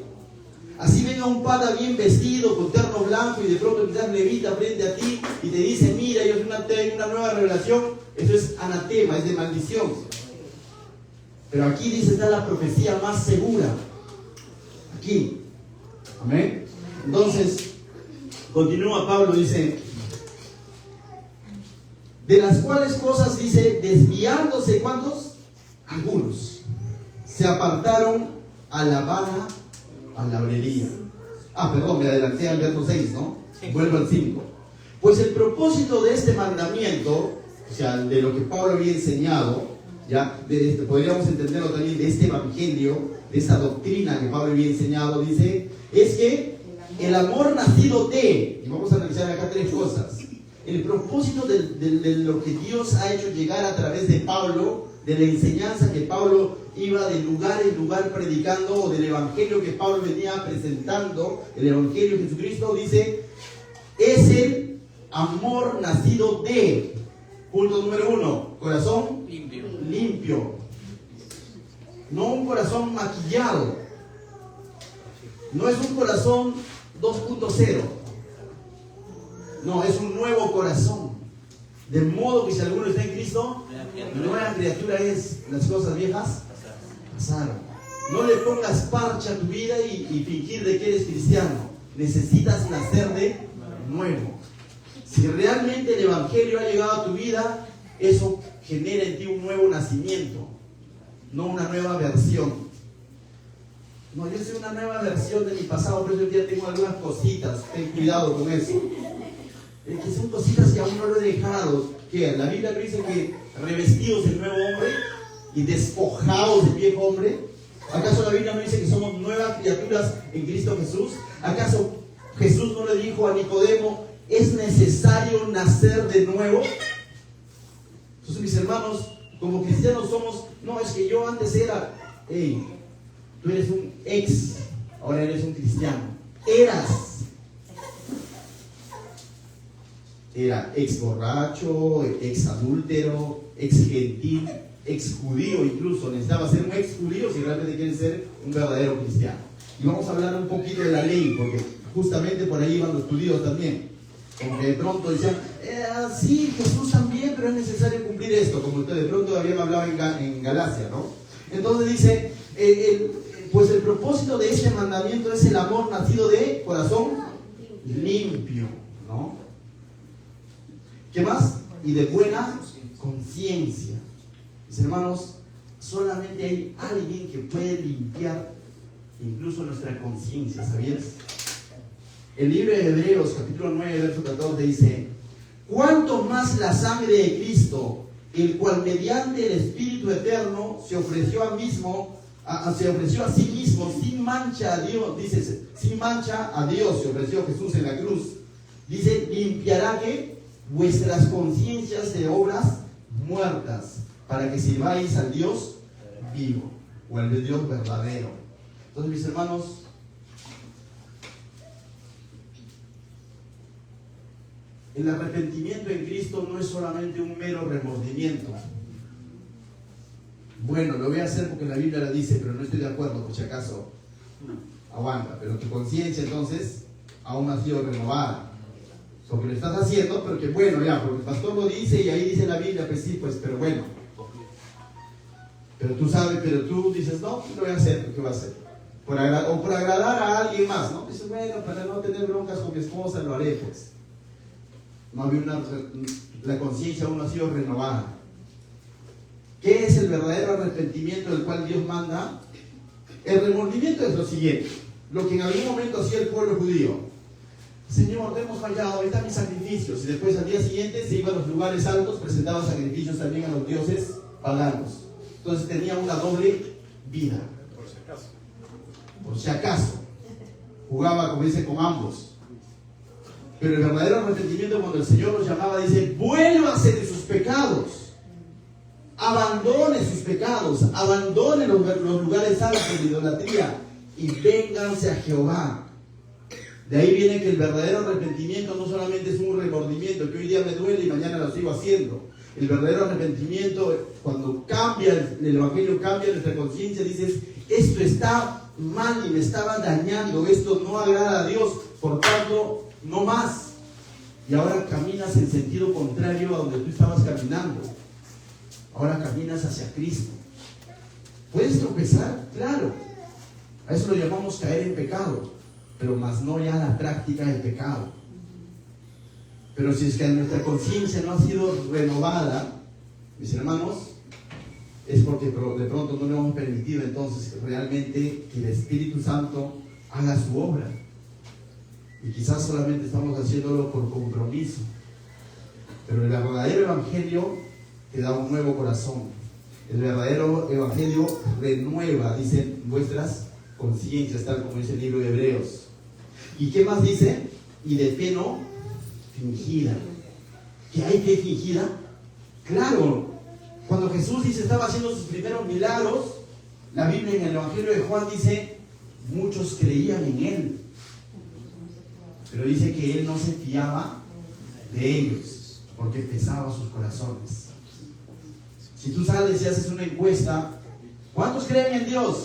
Así venga un pata bien vestido, con terno blanco, y de pronto quizás levita frente a ti y te dice, mira, yo tengo una nueva revelación. Eso es anatema, es de maldición. Pero aquí dice, está la profecía más segura. Aquí. Amén. Entonces, continúa Pablo, dice, de las cuales cosas, dice, desviándose, ¿cuántos? Algunos. Se apartaron a la vana, a la hablería. Perdón, me adelanté al verso 6, ¿no? Vuelvo al 5. Pues el propósito de este mandamiento, o sea, de lo que Pablo había enseñado, ya, podríamos entenderlo también de este evangelio, de esa doctrina que Pablo había enseñado, dice, es que el amor nacido de, y vamos a analizar acá tres cosas, el propósito de lo que Dios ha hecho llegar a través de Pablo, de la enseñanza que Pablo iba de lugar en lugar predicando, o del evangelio que Pablo venía presentando, el evangelio de Jesucristo, dice, es el amor nacido de, punto número 1, corazón limpio. No un corazón maquillado. No es un corazón 2.0. No, es un nuevo corazón. De modo que si alguno está en Cristo, nueva criatura es. Las cosas viejas pasaron. No le pongas parche a tu vida y fingir de que eres cristiano. Necesitas nacer de nuevo. Si realmente el evangelio ha llegado a tu vida, eso genera en ti un nuevo nacimiento, no una nueva versión. No, yo soy una nueva versión de mi pasado, pero yo ya tengo algunas cositas. Ten cuidado con eso. Que son cositas que aún no lo he dejado. ¿Qué? La Biblia dice que revestidos del nuevo hombre y despojados del viejo hombre. ¿Acaso la Biblia no dice que somos nuevas criaturas en Cristo Jesús? ¿Acaso Jesús no le dijo a Nicodemo, es necesario nacer de nuevo? Entonces, mis hermanos, como cristianos somos, no, es que yo antes era, tú eres un ex, ahora eres un cristiano. Era ex borracho, ex adúltero, ex gentil, ex judío incluso. Necesitaba ser un ex judío si realmente quieres ser un verdadero cristiano. Y vamos a hablar un poquito de la ley, porque justamente por ahí iban los judíos también. Como que de pronto decían, sí, Jesús también, pero es necesario cumplir esto, como de pronto habían hablado en Galacia, ¿no? Entonces dice, pues el propósito de este mandamiento es el amor nacido de corazón limpio, ¿no? ¿Qué más? Y de buena conciencia. Mis hermanos, solamente hay alguien que puede limpiar incluso nuestra conciencia, ¿sabías? El libro de Hebreos, capítulo 9, verso 14, dice, cuánto más la sangre de Cristo, el cual mediante el Espíritu Eterno se ofreció a sí mismo sin mancha a Dios, dice, sin mancha a Dios se ofreció Jesús en la cruz. Dice, limpiará que vuestras conciencias de obras muertas, para que sirváis al Dios vivo, o al Dios verdadero. Entonces, mis hermanos, el arrepentimiento en Cristo no es solamente un mero remordimiento. Bueno, lo voy a hacer porque la Biblia lo dice, pero no estoy de acuerdo, por si acaso. Aguanta, pero tu conciencia entonces aún no ha sido renovada. Porque lo estás haciendo, pero que bueno, ya, porque el pastor lo dice y ahí dice la Biblia, pues sí, pues, pero bueno. Pero tú sabes, pero tú dices, no, lo voy a hacer, ¿qué voy a hacer? Por agradar a alguien más, ¿no? Dices, bueno, para no tener broncas con mi esposa, lo haré, pues. No había la conciencia aún no ha sido renovada. ¿Qué es el verdadero arrepentimiento del cual Dios manda? El remordimiento es lo siguiente, lo que en algún momento hacía el pueblo judío. Señor, te hemos fallado, ahí están mis sacrificios. Y después al día siguiente se iba a los lugares altos, presentaba sacrificios también a los dioses paganos. Entonces tenía una doble vida. Por si acaso. Por si acaso. Jugaba, como dice, con ambos. Pero el verdadero arrepentimiento, cuando el Señor los llamaba, dice, vuélvase de sus pecados. Abandone sus pecados, abandone los lugares altos de idolatría y vénganse a Jehová. De ahí viene que el verdadero arrepentimiento no solamente es un remordimiento, que hoy día me duele y mañana lo sigo haciendo. El verdadero arrepentimiento, cuando cambia el Evangelio, cambia nuestra conciencia, dices, esto está mal y me estaba dañando, esto no agrada a Dios, por tanto, no más. Y ahora caminas en sentido contrario a donde tú estabas caminando. Ahora caminas hacia Cristo. ¿Puedes tropezar? Claro. A eso lo llamamos caer en pecado, pero más no ya la práctica del pecado. Pero si es que nuestra conciencia no ha sido renovada, mis hermanos, es porque de pronto no le hemos permitido entonces realmente que el Espíritu Santo haga su obra. Y quizás solamente estamos haciéndolo por compromiso. Pero el verdadero Evangelio te da un nuevo corazón. El verdadero Evangelio renueva, dicen, vuestras conciencias, tal como dice el libro de Hebreos. ¿Y qué más dice? Y de fe no fingida. ¿Que hay fe fingida? Claro, cuando Jesús dice estaba haciendo sus primeros milagros, la Biblia en el Evangelio de Juan dice, muchos creían en él. Pero dice que él no se fiaba de ellos, porque pesaba sus corazones. Si tú sales y haces una encuesta, ¿cuántos creen en Dios?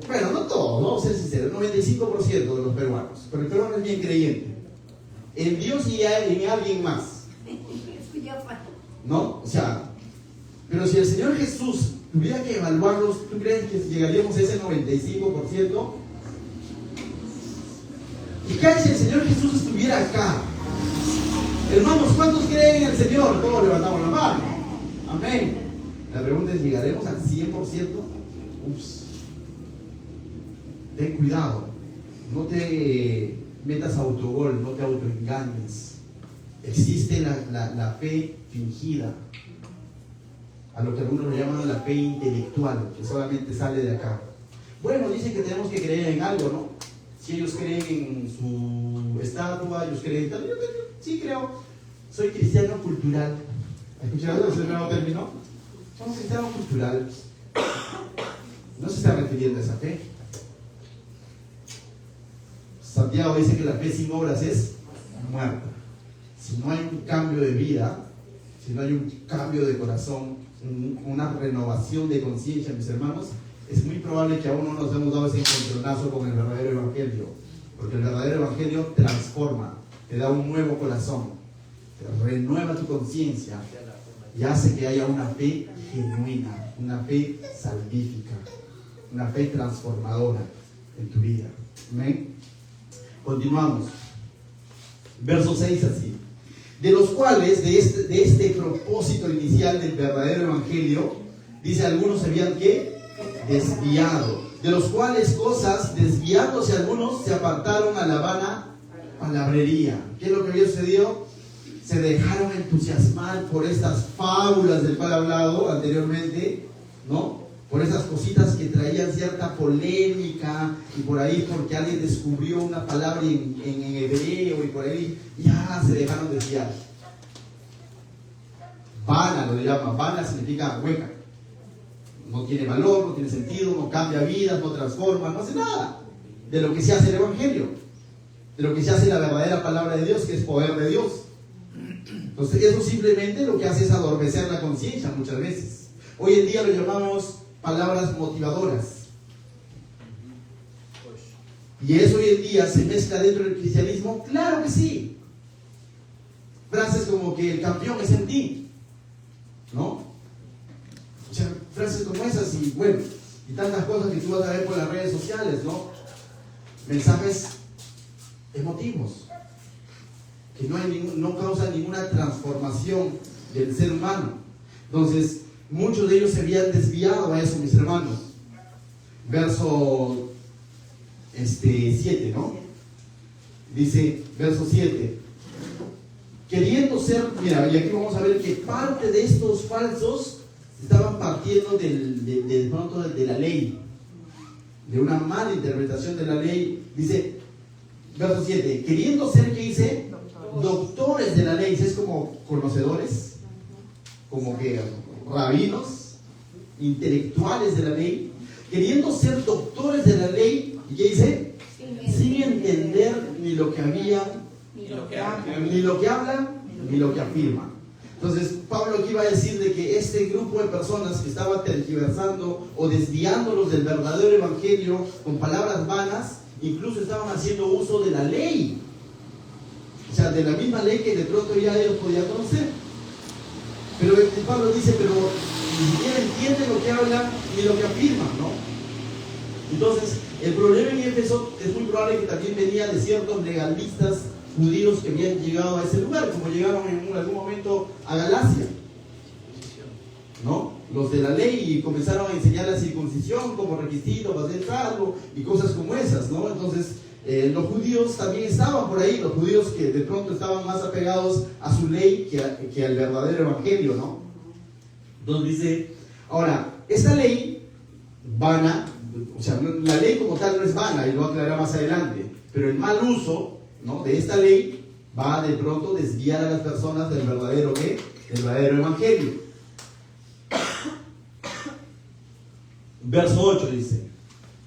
Bueno, no todos, vamos a ser sinceros, el 95% de los peruanos. Pero el peruano es bien creyente. En Dios y en alguien más. ¿No? O sea, pero si el Señor Jesús tuviera que evaluarlos, ¿tú crees que llegaríamos a ese 95%? ¿Y qué hay si el Señor Jesús estuviera acá? Hermanos, ¿cuántos creen en el Señor? Todos levantamos la mano. Amén. La pregunta es, ¿llegaremos al 100%? Ups. Ten cuidado. No te metas a autogol, no te autoengañes. Existe la fe fingida, a lo que algunos le llaman la fe intelectual, que solamente sale de acá. Bueno, dicen que tenemos que creer en algo, ¿no? Si ellos creen en su estatua, ellos creen en tal. Yo sí creo. Soy cristiano cultural. ¿Escucharon ese nuevo término? Somos cristianos culturales. No se está refiriendo a esa fe. Santiago dice que la fe sin obras es muerta. Si no hay un cambio de vida, si no hay un cambio de corazón, una renovación de conciencia, mis hermanos, es muy probable que aún no nos hemos dado ese encontronazo con el verdadero Evangelio. Porque el verdadero Evangelio transforma, te da un nuevo corazón, te renueva tu conciencia y hace que haya una fe genuina, una fe salvífica, una fe transformadora en tu vida. ¿Amén? Continuamos. Verso 6 así. De los cuales, de este propósito inicial del verdadero Evangelio, dice, algunos se habían ¿qué? Desviado. De los cuales cosas, desviándose algunos, se apartaron a la vana palabrería. ¿Qué es lo que había sucedido? se dejaron entusiasmar por estas fábulas del cual he hablado anteriormente, ¿no? Por esas cositas que traían cierta polémica, y por ahí porque alguien descubrió una palabra en hebreo, y por ahí ya se dejaron desviar. Vana lo llaman, vana significa hueca. No tiene valor, no tiene sentido, no cambia vidas, no transforma, no hace nada de lo que se hace el Evangelio, de lo que se hace la verdadera palabra de Dios, que es poder de Dios. Entonces eso simplemente lo que hace es adormecer la conciencia muchas veces. Hoy en día lo llamamos palabras motivadoras. ¿Y eso hoy en día se mezcla dentro del cristianismo? Claro que sí. Frases como que el campeón es en ti, ¿no? O sea, frases como esas y bueno, y tantas cosas que tú vas a ver por las redes sociales, ¿no? Mensajes emotivos que no causan ninguna transformación del ser humano. Entonces, muchos de ellos se habían desviado a eso, mis hermanos. Verso 7, ¿no? Dice, verso 7. Queriendo ser, mira, y aquí vamos a ver que parte de estos falsos estaban partiendo de la ley, de una mala interpretación de la ley. Dice, verso 7, queriendo ser, ¿qué dice? Doctores de la ley. Es como conocedores, como que rabinos, intelectuales de la ley, queriendo ser doctores de la ley. ¿Y qué dice? Sin entender ni lo que habían, ni lo que hablan, ni lo que afirman. Entonces, Pablo aquí va a decir de que este grupo de personas que estaba tergiversando o desviándolos del verdadero evangelio con palabras vanas, incluso estaban haciendo uso de la ley. O sea, de la misma ley que de pronto ya ellos podían conocer. Pero Pablo dice, pero ni siquiera entienden lo que hablan ni lo que afirman, ¿no? Entonces, el problema en Éfeso es muy probable que también venía de ciertos legalistas judíos que habían llegado a ese lugar, como llegaron en algún momento a Galacia, ¿no? Los de la ley, y comenzaron a enseñar la circuncisión como requisito para ser salvo y cosas como esas, ¿no? Entonces, los judíos también estaban por ahí, los judíos que de pronto estaban más apegados a su ley que al verdadero evangelio, ¿no? Entonces dice, ahora, esta ley vana, o sea, la ley como tal no es vana, y lo aclarará más adelante, pero el mal uso, ¿no?, de esta ley va a de pronto desviar a las personas del verdadero evangelio. Verso 8 dice,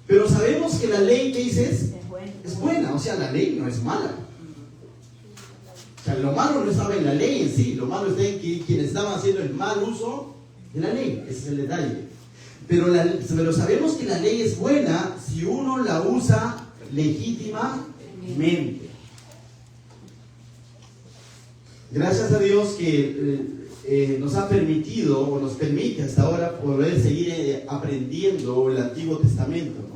pero sabemos que la ley, ¿qué dices? Es buena, o sea, la ley no es mala. O sea, lo malo no estaba en la ley en sí, lo malo está en que quienes estaban haciendo el mal uso de la ley. Ese es el detalle. Pero sabemos que la ley es buena si uno la usa legítimamente. Gracias a Dios que nos ha permitido, o nos permite hasta ahora, poder seguir aprendiendo el Antiguo Testamento, ¿no?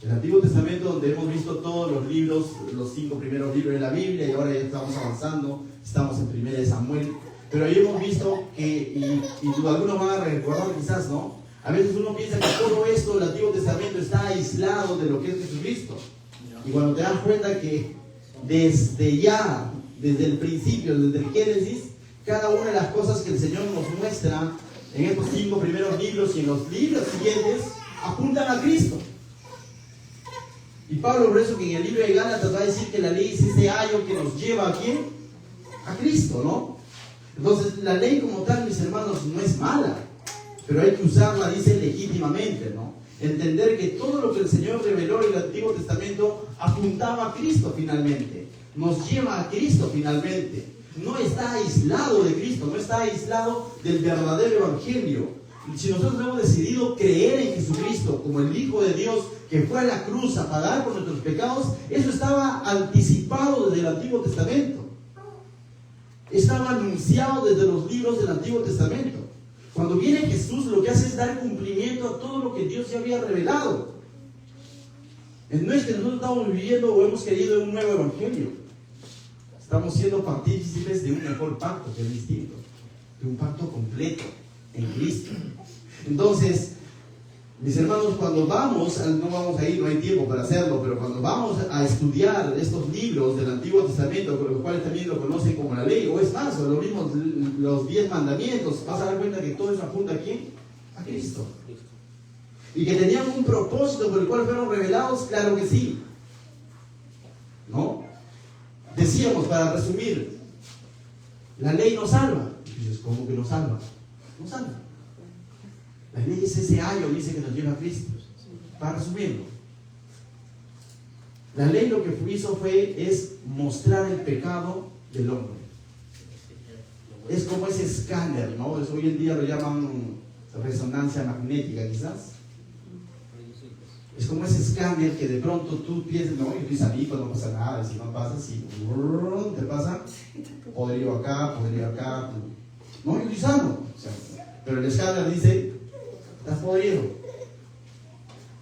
El Antiguo Testamento, donde hemos visto todos los libros, los 5 primeros libros de la Biblia, y ahora ya estamos avanzando, estamos en 1 de Samuel. Pero ahí hemos visto que, y algunos van a recordar quizás, ¿no? A veces uno piensa que todo esto, el Antiguo Testamento, está aislado de lo que es Jesucristo. Y cuando te das cuenta que desde el principio, desde el Génesis, cada una de las cosas que el Señor nos muestra en estos 5 primeros libros y en los libros siguientes, apuntan a Cristo. Y Pablo, por eso que en el libro de Gálatas va a decir que la ley es ese ayo que nos lleva ¿a quién? A Cristo, ¿no? Entonces, la ley como tal, mis hermanos, no es mala, pero hay que usarla, dice, legítimamente, ¿no? Entender que todo lo que el Señor reveló en el Antiguo Testamento apuntaba a Cristo finalmente, nos lleva a Cristo finalmente. No está aislado de Cristo, no está aislado del verdadero evangelio. Si nosotros hemos decidido creer en Jesucristo como el Hijo de Dios que fue a la cruz a pagar por nuestros pecados, eso estaba anticipado desde el Antiguo Testamento. Estaba anunciado desde los libros del Antiguo Testamento. Cuando viene Jesús, lo que hace es dar cumplimiento a todo lo que Dios ya había revelado. No es que nosotros estamos viviendo o hemos querido un nuevo evangelio. Estamos siendo partícipes de un mejor pacto, que es distinto, de un pacto completo en Cristo. Entonces, Mis hermanos, cuando vamos, no vamos a ir, no hay tiempo para hacerlo, pero cuando vamos a estudiar estos libros del Antiguo Testamento, con los cuales también lo conocen como la ley, o es más, o lo mismo, los 10 mandamientos, vas a dar cuenta que todo eso apunta a ¿quién? A Cristo. Y que tenían un propósito por el cual fueron revelados, claro que sí. ¿No? Decíamos, para resumir, la ley nos salva. Y dices, ¿cómo que nos salva? No salva. La ley es ese ayo, dice, que nos lleva a Cristo. Para resumirlo, la ley lo que hizo es mostrar el pecado del hombre. Es como ese escáner, ¿no? Hoy en día lo llaman resonancia magnética, quizás. Es como ese escáner que de pronto tú piensas, no, yo estoy salido, no pasa nada, si no pasa, si te pasa, podría acá. No, yo estoy sano. O sea, pero el escáner dice, estás podrido.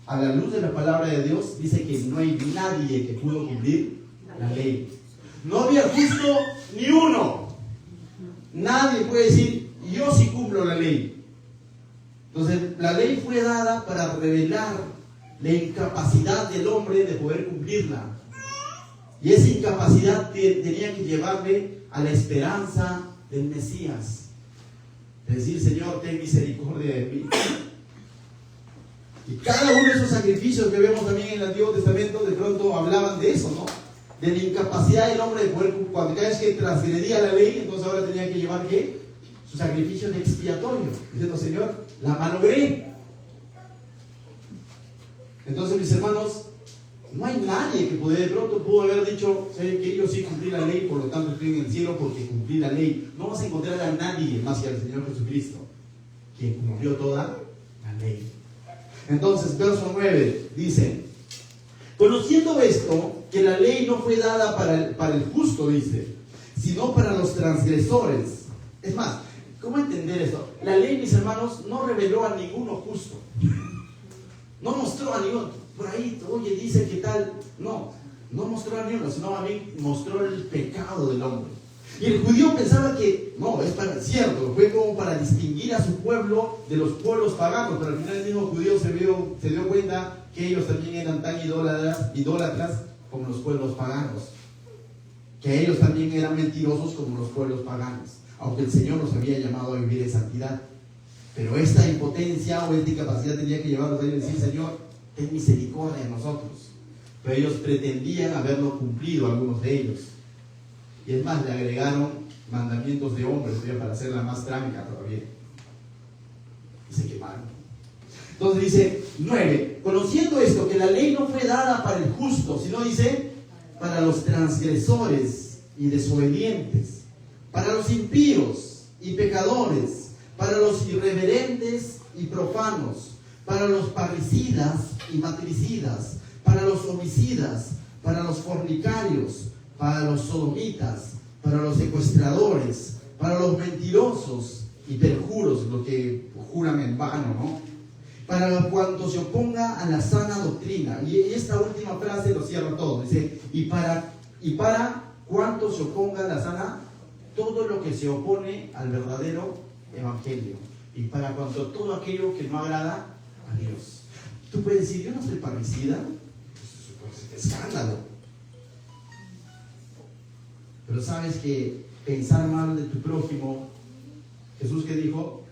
A la luz de la palabra de Dios dice que no hay nadie que pudo cumplir la ley. No había justo ni uno. Nadie puede decir, yo sí cumplo la ley. Entonces, la ley fue dada para revelar la incapacidad del hombre de poder cumplirla. Y esa incapacidad tenía que llevarle a la esperanza del Mesías. Es decir, Señor, ten misericordia de mí. Y cada uno de esos sacrificios que vemos también en el Antiguo Testamento, de pronto hablaban de eso, ¿no? De la incapacidad del hombre de poder, cuando cada vez que transgredía la ley, entonces ahora tenía que llevar ¿qué? Su sacrificio de expiatorio, diciendo, Señor, la malogré. Entonces, mis hermanos, no hay nadie que de pronto pudo haber dicho, ¿saben que yo sí cumplí la ley, por lo tanto estoy en el cielo porque cumplí la ley? No vas a encontrar a nadie más que al Señor Jesucristo, quien cumplió toda la ley. Entonces, verso 9 dice, conociendo esto, que la ley no fue dada para el justo, dice, sino para los transgresores. Es más, ¿cómo entender esto? La ley, mis hermanos, no reveló a ninguno justo. No mostró a ninguno. Por ahí, oye, dice que tal. No mostró a ninguno, sino a mí mostró el pecado del hombre. Y el judío pensaba que, no, es cierto, fue como para distinguir a su pueblo de los pueblos paganos, pero al final el mismo judío se dio cuenta que ellos también eran tan idólatras como los pueblos paganos, que ellos también eran mentirosos como los pueblos paganos, aunque el Señor los había llamado a vivir en santidad. Pero esta impotencia o esta incapacidad tenía que llevarlos a ellos a decir, Señor, ten misericordia de nosotros. Pero ellos pretendían haberlo cumplido, algunos de ellos. Y es más, le agregaron mandamientos de hombres para hacerla más trágica todavía. Y se quemaron. Entonces dice 9, conociendo esto, que la ley no fue dada para el justo, sino dice, para los transgresores y desobedientes, para los impíos y pecadores, para los irreverentes y profanos, para los parricidas y matricidas, para los homicidas, para los fornicarios, para los sodomitas, para los secuestradores, para los mentirosos y perjuros, los que juran en vano, ¿no? Para cuanto se oponga a la sana doctrina. Y esta última frase lo cierra todo. Dice, y para cuanto se oponga a la sana, todo lo que se opone al verdadero evangelio. Y para cuanto todo aquello que no agrada a Dios. Tú puedes decir, yo no soy parricida. Pues, escándalo. Pero sabes que pensar mal de tu prójimo, Jesús que dijo,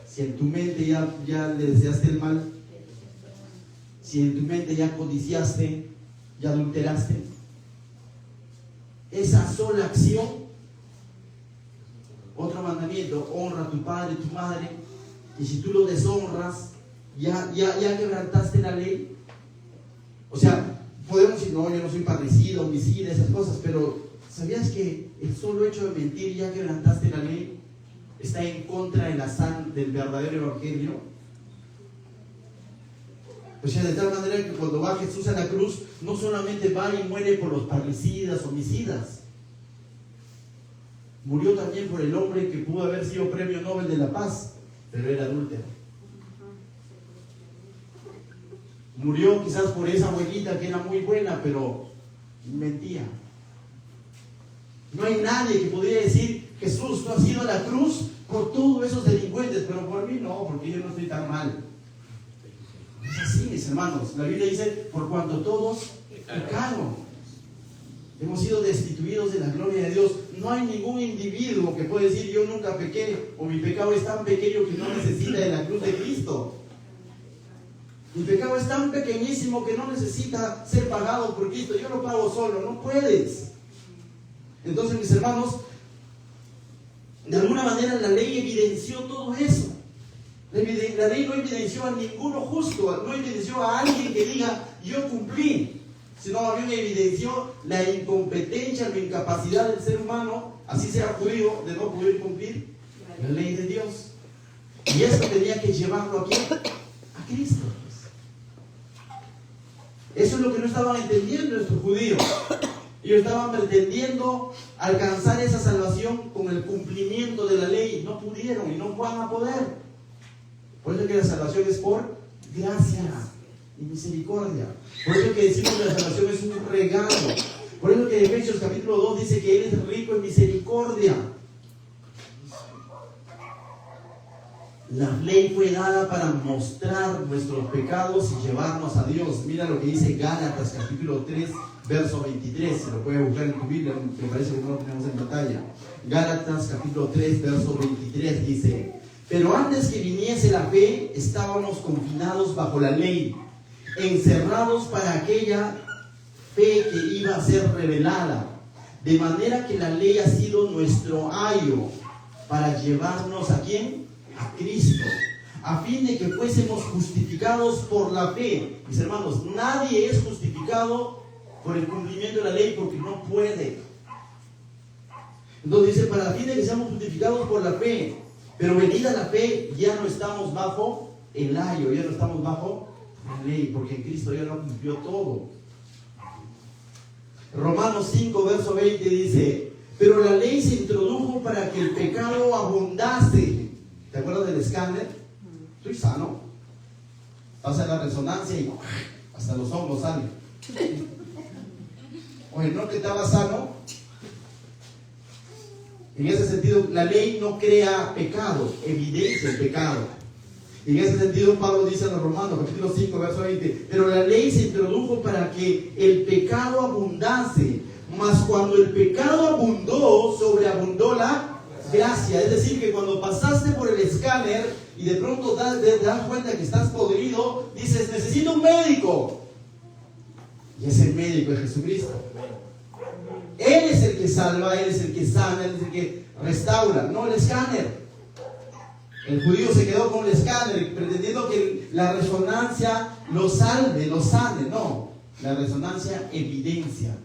si en tu mente ya le deseaste el mal, si en tu mente ya codiciaste, ya adulteraste, esa sola acción, otro mandamiento, honra a tu padre y tu madre, y si tú lo deshonras, ya quebrantaste la ley. O sea, podemos decir, no, yo no soy parricida, homicida, esas cosas, pero ¿sabías que el solo hecho de mentir ya quebrantaste la ley? Está en contra del verdadero evangelio. O sea, de tal manera que cuando va Jesús a la cruz, no solamente va y muere por los parricidas, homicidas, murió también por el hombre que pudo haber sido premio Nobel de la Paz, pero era adúltero. Murió quizás por esa abuelita que era muy buena, pero mentía. No hay nadie que pudiera decir, Jesús, tú has ido a la cruz por todos esos delincuentes, pero por mí no, porque yo no estoy tan mal. así, mis hermanos. La Biblia dice, por cuanto todos pecaron, hemos sido destituidos de la gloria de Dios. No hay ningún individuo que pueda decir, yo nunca pequé, o mi pecado es tan pequeño que no necesita de la cruz de Cristo. Mi pecado es tan pequeñísimo que no necesita ser pagado por Cristo. Yo lo pago solo, no puedes. Entonces, mis hermanos, de alguna manera la ley evidenció todo eso. La ley no evidenció a ninguno justo, no evidenció a alguien que diga, yo cumplí, sino más bien evidenció la incompetencia, la incapacidad del ser humano, así sea judío, de no poder cumplir la ley de Dios. Y esto tenía que llevarlo aquí a Cristo. Eso es lo que no estaban entendiendo estos judíos. Ellos estaban pretendiendo alcanzar esa salvación con el cumplimiento de la ley. No pudieron y no van a poder. Por eso que la salvación es por gracia y misericordia. Por eso que decimos que la salvación es un regalo. Por eso que Efesios capítulo 2 dice que Él es rico en misericordia. La ley fue dada para mostrar nuestros pecados y llevarnos a Dios. Mira lo que dice Gálatas capítulo 3, verso 23. Se lo puede buscar en tu Biblia, me parece que no lo tenemos en pantalla. Gálatas capítulo 3, verso 23 dice: pero antes que viniese la fe, estábamos confinados bajo la ley, encerrados para aquella fe que iba a ser revelada. De manera que la ley ha sido nuestro ayo para llevarnos ¿a quién? A Cristo, a fin de que fuésemos justificados por la fe. Mis hermanos, nadie es justificado por el cumplimiento de la ley porque no puede. Entonces dice, para el fin de que seamos justificados por la fe. Pero venida la fe, ya no estamos bajo el ayo, ya no estamos bajo la ley, porque en Cristo ya lo cumplió todo. Romanos 5, verso 20 dice: pero la ley se introdujo para que el pecado abundase. ¿Te acuerdas del escáner? Estoy sano. Pasa la resonancia y hasta los hongos salen. Oye, ¿no que estaba sano? En ese sentido, la ley no crea pecado, evidencia el pecado. En ese sentido, Pablo dice en los Romanos, capítulo 5, verso 20: pero la ley se introdujo para que el pecado abundase, mas cuando el pecado abundó, sobreabundó la gracia. Es decir, que cuando pasaste por el escáner y de pronto te das cuenta que estás podrido, dices, necesito un médico. Y ese médico es Jesucristo. Él es el que salva, Él es el que sana, Él es el que restaura, no el escáner. El judío se quedó con el escáner pretendiendo que la resonancia lo salve, lo sane. No, la resonancia evidencia,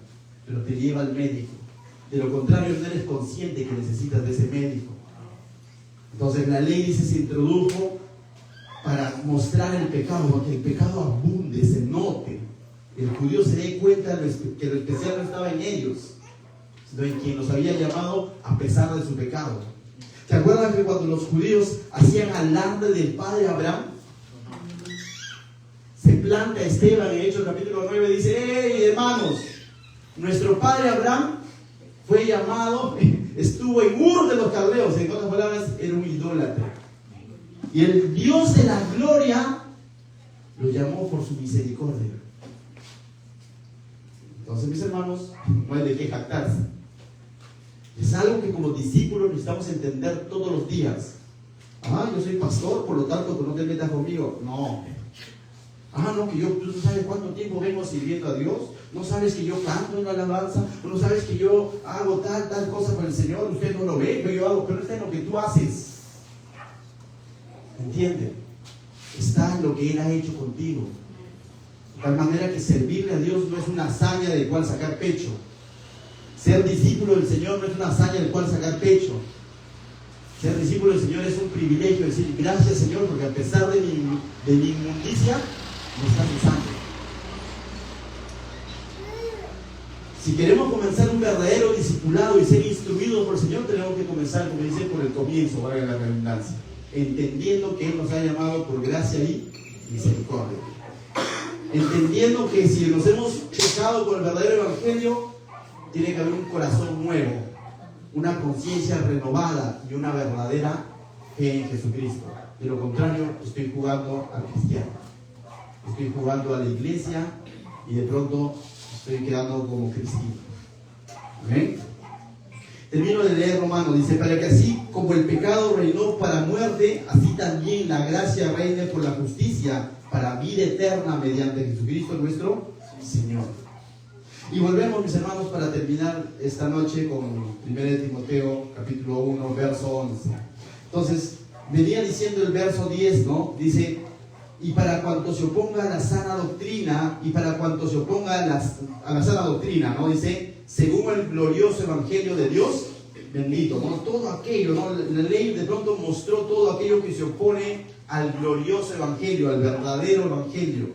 pero te lleva al médico. De lo contrario, no eres consciente que necesitas de ese médico. Entonces la ley dice se introdujo para mostrar el pecado, para que el pecado abunde, se note. El judío se dé cuenta que lo especial no estaba en ellos, sino en quien los había llamado a pesar de su pecado. ¿Se acuerdan que cuando los judíos hacían alarde del padre Abraham? Se planta Esteban en Hechos capítulo 9, dice: ¡hey, hermanos! Nuestro padre Abraham fue llamado, estuvo en Ur de los Caldeos, en otras palabras, era un idólatra. Y el Dios de la gloria lo llamó por su misericordia. Entonces, mis hermanos, no hay de qué jactarse. Es algo que como discípulos necesitamos entender todos los días. Yo soy pastor, por lo tanto, que no te metas conmigo. No. No, que tú no sabes cuánto tiempo vengo sirviendo a Dios. No sabes que yo canto en la alabanza. No sabes que yo hago tal cosa por el Señor. Usted no lo ve, pero yo hago. Pero está en lo que tú haces. ¿Entienden? Está en lo que Él ha hecho contigo. De tal manera que servirle a Dios no es una hazaña del cual sacar pecho. Ser discípulo del Señor no es una hazaña del cual sacar pecho. Ser discípulo del Señor es un privilegio, decir gracias Señor, porque a pesar de mi inmundicia, me estás usando. Si queremos comenzar un verdadero discipulado y ser instruidos por el Señor, tenemos que comenzar, como dice, por el comienzo, valga la redundancia, entendiendo que Él nos ha llamado por gracia y misericordia. Entendiendo que si nos hemos chocado con el verdadero evangelio, tiene que haber un corazón nuevo, una conciencia renovada y una verdadera fe en Jesucristo. De lo contrario, estoy jugando al cristiano. estoy jugando a la iglesia y de pronto estoy quedando como cristiano. ¿Amén? Termino de leer Romanos, dice, para que así como el pecado reinó para muerte, así también la gracia reine por la justicia para vida eterna mediante Jesucristo nuestro Señor. Y volvemos, mis hermanos, para terminar esta noche con 1 Timoteo capítulo 1, verso 11. Entonces, venía diciendo el verso 10, ¿no? Dice, y para cuanto se oponga a la sana doctrina, y para cuanto se oponga a la sana doctrina, ¿no? Dice, según el glorioso evangelio de Dios, bendito, ¿no? Todo aquello, ¿no? La ley de pronto mostró todo aquello que se opone al glorioso evangelio, al verdadero evangelio.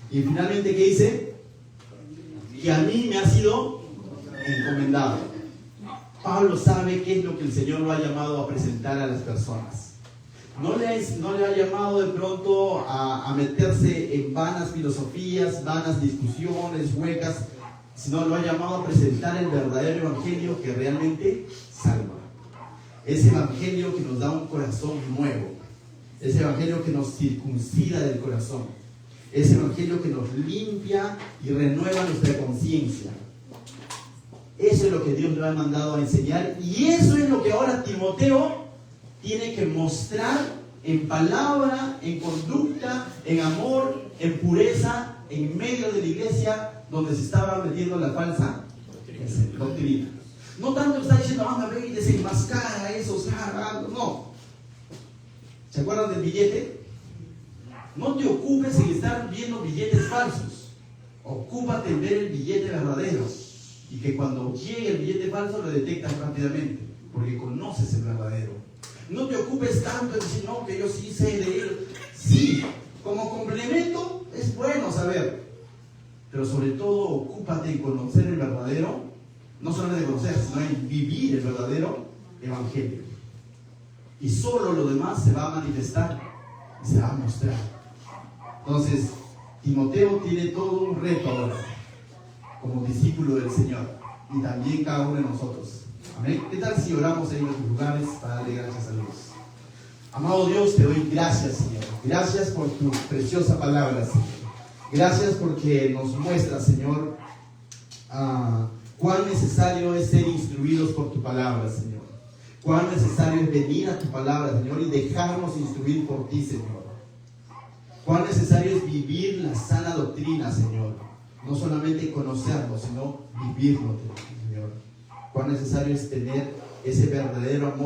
Y finalmente, ¿qué dice? Que a mí me ha sido encomendado. Pablo sabe qué es lo que el Señor lo ha llamado a presentar a las personas. No le ha llamado de pronto a meterse en vanas filosofías, vanas discusiones, huecas, sino lo ha llamado a presentar el verdadero evangelio que realmente salva. Ese evangelio que nos da un corazón nuevo. Ese evangelio que nos circuncida del corazón. Ese evangelio que nos limpia y renueva nuestra conciencia. Eso es lo que Dios le ha mandado a enseñar. Y eso es lo que ahora Timoteo tiene que mostrar en palabra, en conducta, en amor, en pureza, en medio de la iglesia donde se estaba metiendo la falsa doctrina. No tanto está diciendo, a ver y desenmascara eso, no. ¿Se acuerdan del billete? No te ocupes en estar viendo billetes falsos. Ocúpate en ver el billete verdadero. Y que cuando llegue el billete falso lo detectas rápidamente, porque conoces el verdadero. No te ocupes tanto en decir, no, que yo sí sé de él. Sí, como complemento es bueno saber. Pero sobre todo, ocúpate en conocer el verdadero, no solamente conocer, sino en vivir el verdadero evangelio. Y solo lo demás se va a manifestar y se va a mostrar. Entonces, Timoteo tiene todo un reto ahora, como discípulo del Señor, y también cada uno de nosotros. Amén. ¿Qué tal si oramos en nuestros lugares para darle gracias a Dios? Amado Dios, te doy gracias, Señor. Gracias por tu preciosa palabra, Señor. Gracias porque nos muestra, Señor, cuán necesario es ser instruidos por tu palabra, Señor. Cuán necesario es venir a tu palabra, Señor, y dejarnos instruir por ti, Señor. Cuán necesario es vivir la sana doctrina, Señor. No solamente conocerlo, sino vivirlo, Señor. Cuán necesario es tener ese verdadero amor